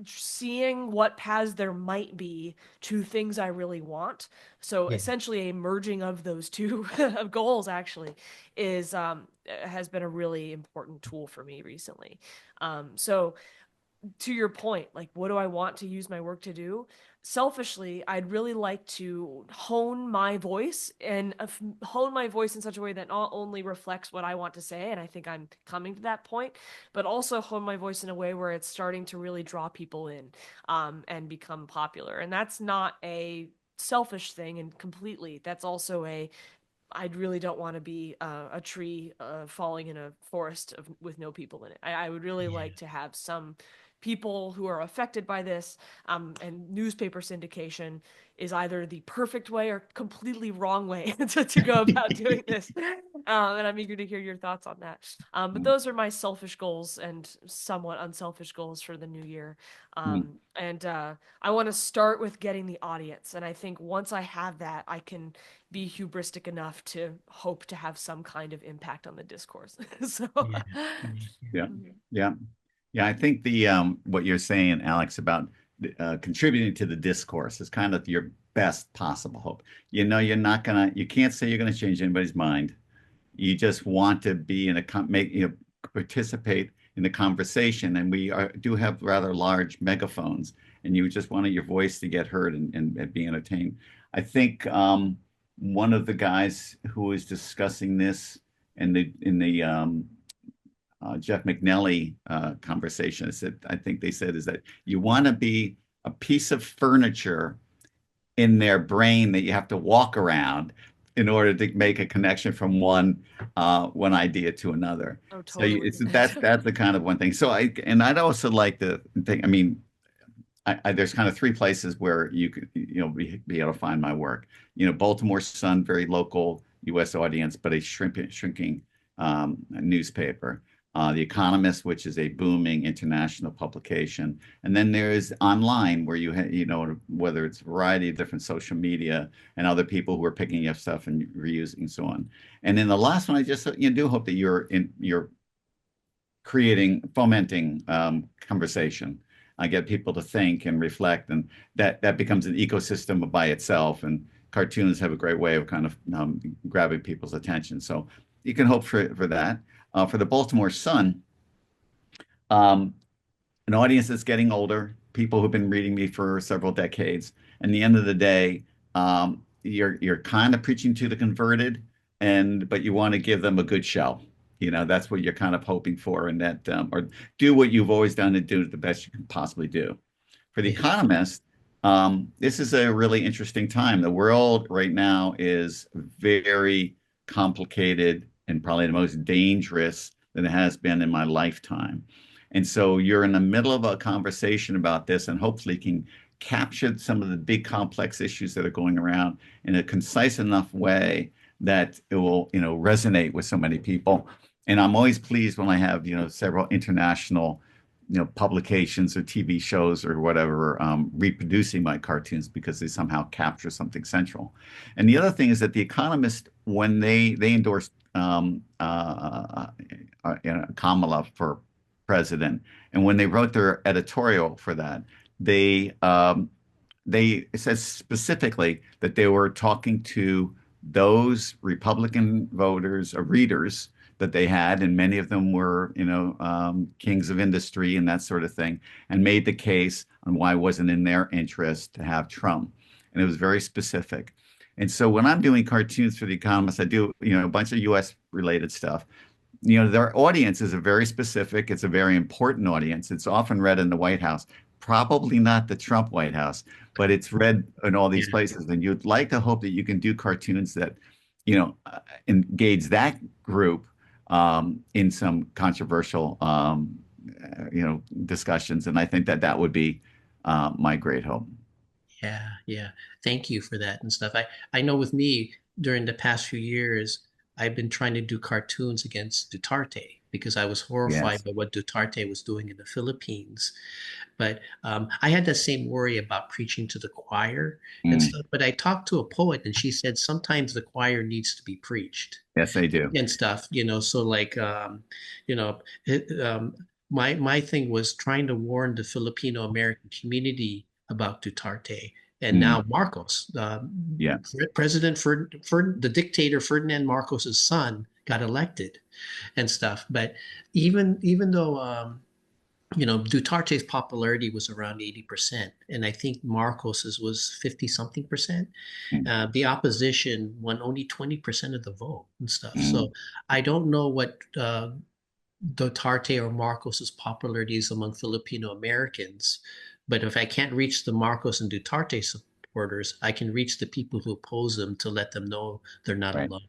seeing what paths there might be to things I really want. So essentially a merging of those two goals actually has been a really important tool for me recently. So to your point, like, what do I want to use my work to do? Selfishly, I'd really like to hone my voice and hone my voice in such a way that not only reflects what I want to say, and I think I'm coming to that point, but also hone my voice in a way where it's starting to really draw people in, and become popular. And that's not a selfish thing, and completely, that's also I really don't want to be a tree falling in a forest with no people in it. I would really like to have some people who are affected by this, and newspaper syndication is either the perfect way or completely wrong way to go about doing this. And I'm eager to hear your thoughts on that. But those are my selfish goals and somewhat unselfish goals for the new year. I want to start with getting the audience. And I think once I have that, I can be hubristic enough to hope to have some kind of impact on the discourse. So yeah. I think the what you're saying, Alex, about contributing to the discourse is kind of your best possible hope. You can't say you're gonna change anybody's mind. You just want to be in participate in the conversation, and do have rather large megaphones, and you just wanted your voice to get heard and be entertained. I think one of the guys who was discussing this in the Jeff McNelly conversation, I think they said, is that you want to be a piece of furniture in their brain that you have to walk around in order to make a connection from one idea to another. Oh, totally. So that's the kind of one thing. So I'd also like to think, I mean, there's kind of three places where you could, be able to find my work. Baltimore Sun, very local U.S. audience, but a shrinking newspaper. The Economist, which is a booming international publication. And then there is online, where whether it's a variety of different social media and other people who are picking up stuff and reusing and so on. And then the last one, I just do hope that you're fomenting conversation. I get people to think and reflect, and that becomes an ecosystem by itself. And cartoons have a great way of kind of grabbing people's attention. So you can hope for that. For the Baltimore Sun, an audience that's getting older, people who've been reading me for several decades. And at the end of the day, you're kind of preaching to the converted, but you want to give them a good show. That's what you're kind of hoping for, and that or do what you've always done and do the best you can possibly do. For The Economist, this is a really interesting time. The world right now is very complicated and probably the most dangerous that it has been in my lifetime. And so you're in the middle of a conversation about this and hopefully can capture some of the big complex issues that are going around in a concise enough way that it will, resonate with so many people. And I'm always pleased when I have, several international, publications or TV shows or whatever reproducing my cartoons because they somehow capture something central. And the other thing is that The Economist, when they endorsed Kamala for president, and when they wrote their editorial for that, they they said specifically that they were talking to those Republican voters or readers that they had, and many of them were, kings of industry and that sort of thing, and made the case on why it wasn't in their interest to have Trump. And it was very specific. And so when I'm doing cartoons for The Economist, I do, a bunch of US related stuff. Their audience is a very specific, it's a very important audience. It's often read in the White House, probably not the Trump White House, but it's read in all these Yeah. places. And you'd like to hope that you can do cartoons that, engage that group in some controversial, discussions. And I think that that would be my great hope. Yeah, yeah. Thank you for that and stuff. I know with me during the past few years, I've been trying to do cartoons against Duterte because I was horrified Yes. by what Duterte was doing in the Philippines. But I had the same worry about preaching to the choir and Mm. stuff. But I talked to a poet and she said sometimes the choir needs to be preached Yes, they do. and stuff, so like you know my thing was trying to warn the Filipino American community about Duterte and Mm. now Marcos, Yes. President for the dictator Ferdinand Marcos's son got elected and stuff. But even though Dutarte's popularity was around 80%, and I think Marcos's was 50 something percent. Mm. The opposition won only 20% of the vote and stuff. Mm. So I don't know what Duterte or Marcos's popularity is among Filipino Americans, but if I can't reach the Marcos and Duterte supporters, I can reach the people who oppose them to let them know they're not Right. alone.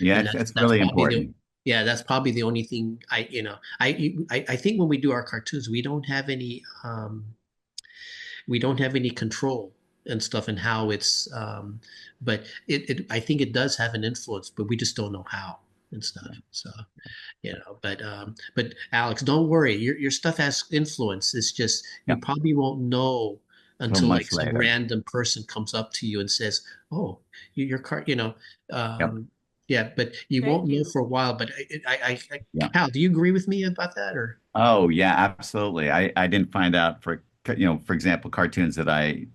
Yeah, And it's, that's it's that's really probably the important. yeah, that's probably the only thing I think when we do our cartoons, we don't have any control and stuff and how it's but I think it does have an influence, but we just don't know how and stuff. So but Alex, don't worry, your stuff has influence. It's just you Yeah, probably won't know so until like much some later. random person comes up to you and says, oh, your car, Yep. yeah, but you won't Thank know you. for a while. But Yeah. Cal, do you agree with me about that? Or Oh, yeah, absolutely. I didn't find out for example, cartoons that I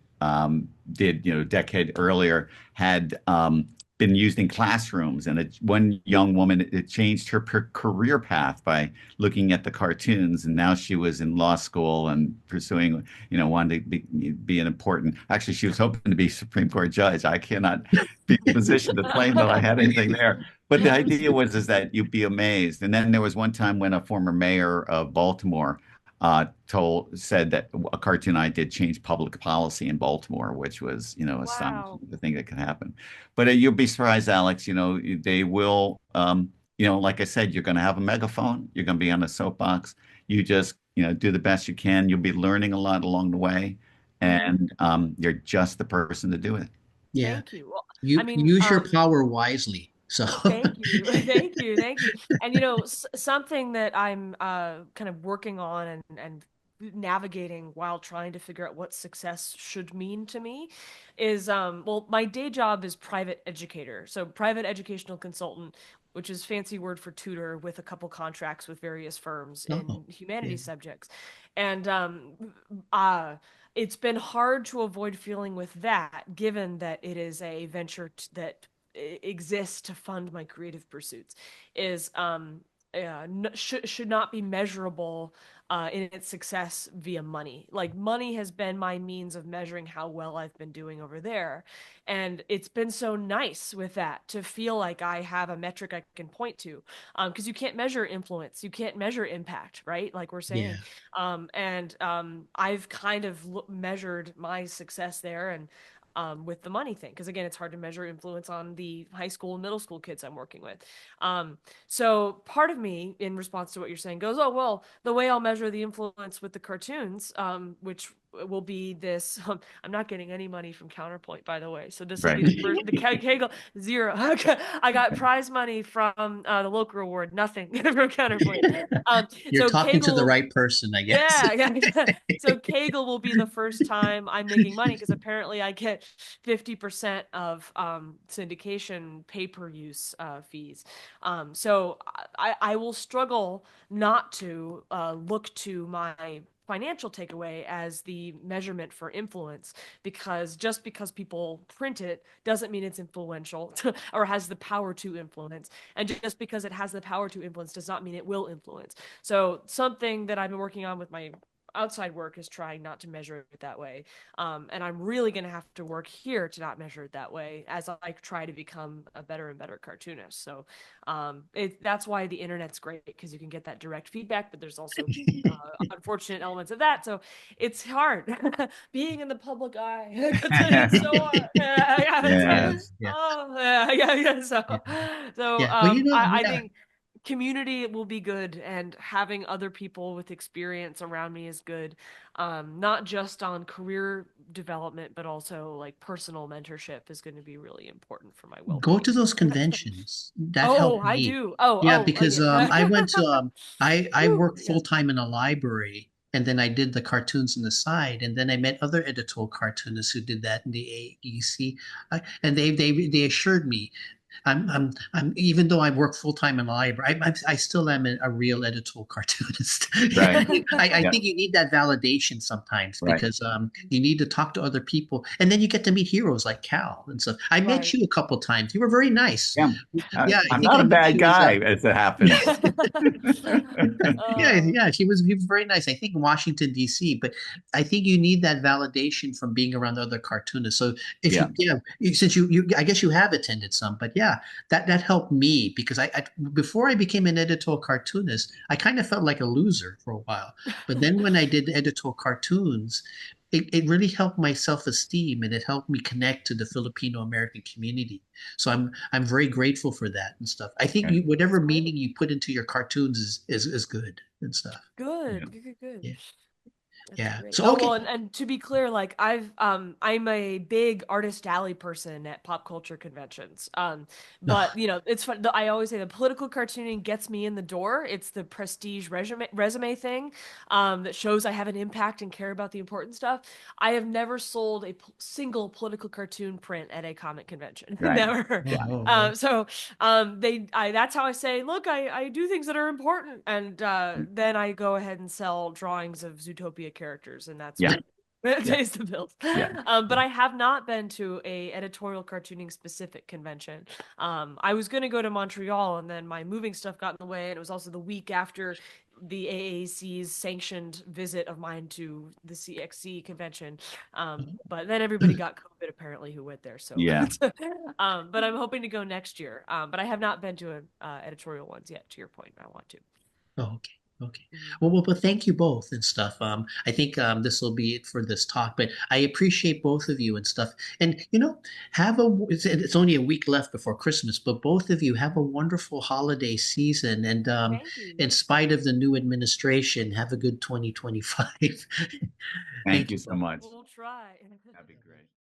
did, a decade earlier had been used in classrooms. And one young woman, it changed her career path by looking at the cartoons. And now she was in law school and pursuing, wanted to be an important, actually, she was hoping to be Supreme Court judge. I cannot be in a position to claim that I had anything there. But the idea was is that you'd be amazed. And then there was one time when a former mayor of Baltimore said that a cartoon I did changed public policy in Baltimore, which was, astonishing, Wow. the thing that could happen. But you'll be surprised, Alex, they will, like I said, you're going to have a megaphone, you're going to be on a soapbox. You just, do the best you can. You'll be learning a lot along the way, Hmm. and you're just the person to do it. yeah, Thank you. Well, I you mean, use your power wisely. So thank you. Thank you. Thank you. And something that I'm kind of working on and navigating while trying to figure out what success should mean to me is well, my day job is private educator. So private educational consultant, which is fancy word for tutor with a couple contracts with various firms oh in yeah, humanities subjects. And uh it's been hard to avoid feeling with that, given that it is a venture that exists to fund my creative pursuits is should not be measurable in its success via money. Like money has been my means of measuring how well I've been doing over there, and it's been so nice with that to feel like I have a metric I can point to, because you can't measure influence, you can't measure impact, right? Like we're yeah, saying, and I've kind of measured my success there, and with the money thing. Because again, it's hard to measure influence on the high school and middle school kids I'm working with. So part of me, in response to what you're saying, goes, oh, well, the way I'll measure the influence with the cartoons, which will be this. I'm not getting any money from Counterpoint, by the way. So this will Right. be the first, the Kegel zero. I got prize money from the local award, nothing from Counterpoint. You're So talking to the Kegel, right person, I guess. yeah. So Kegel will be the first time I'm making money because apparently I get 50% of syndication pay-per-use fees. So I will struggle not to look to my financial takeaway as the measurement for influence, because just because people print it doesn't mean it's influential or has the power to influence, and just because it has the power to influence does not mean it will influence. So something that I've been working on with my outside work is trying not to measure it that way. And I'm really going to have to work here to not measure it that way as I try to become a better and better cartoonist. So that's why the internet's great, because you can get that direct feedback, but there's also unfortunate elements of that. So it's hard being in the public eye. It's so hard. Yes. Yeah. Oh, yeah. Yeah. So Yeah. Well, I yeah. think community will be good, and having other people with experience around me is good, not just on career development but also like personal mentorship is going to be really important for my Go to well-being. those conventions. That Oh, helped I me. do. Yeah, Oh, because yeah. I went to I Woo, worked yeah. full time in a library, and then I did the cartoons on the side, and then I met other editorial cartoonists who did that in the AEC, and they assured me I'm even though I work full time in the library, I still am a real editorial cartoonist. Right. I Yeah. think you need that validation sometimes Right. because you need to talk to other people, and then you get to meet heroes like Kal and stuff. I met Right. you a couple times. You were very nice. Yeah. Yeah, I I'm think not I a met bad you as guy, as it happens. yeah, Oh, yeah, he was very nice. I think in Washington D.C., but I think you need that validation from being around other cartoonists. So if Yeah. since I guess you have attended some, but yeah, that helped me because I before I became an editorial cartoonist, I kind of felt like a loser for a while. But then when I did editorial cartoons, it really helped my self-esteem and it helped me connect to the Filipino American community. So I'm very grateful for that and stuff. I think Okay. that's whatever great. meaning you put into your cartoons is good and stuff. Yeah. Good. Yeah. That's Yeah. great. So Oh, well, okay. and to be clear, like I'm a big artist alley person at pop culture conventions. Oh, But it's fun. I always say the political cartooning gets me in the door. It's the prestige resume thing, that shows I have an impact and care about the important stuff. I have never sold a single political cartoon print at a comic convention. Right. Never. Yeah. So that's how I say, look, I do things that are important, and then I go ahead and sell drawings of Zootopia characters, and that's Yeah. what Yeah. pays the bills. Yeah. But I have not been to a editorial cartooning specific convention. I was going to go to Montreal, and then my moving stuff got in the way, and it was also the week after the AAC's sanctioned visit of mine to the CXC convention. But then everybody got COVID apparently who went there. So, Yeah. but I'm hoping to go next year. But I have not been to editorial ones yet. To your point, I want to. Oh, okay. Okay. Mhm. Well, thank you both and stuff. I think this will be it for this talk, but I appreciate both of you and stuff. And it's only a week left before Christmas, but both of you have a wonderful holiday season. And Thank you. in spite of the new administration, have a good 2025. Thank Thank you you so both. much. We'll try. That'd be great.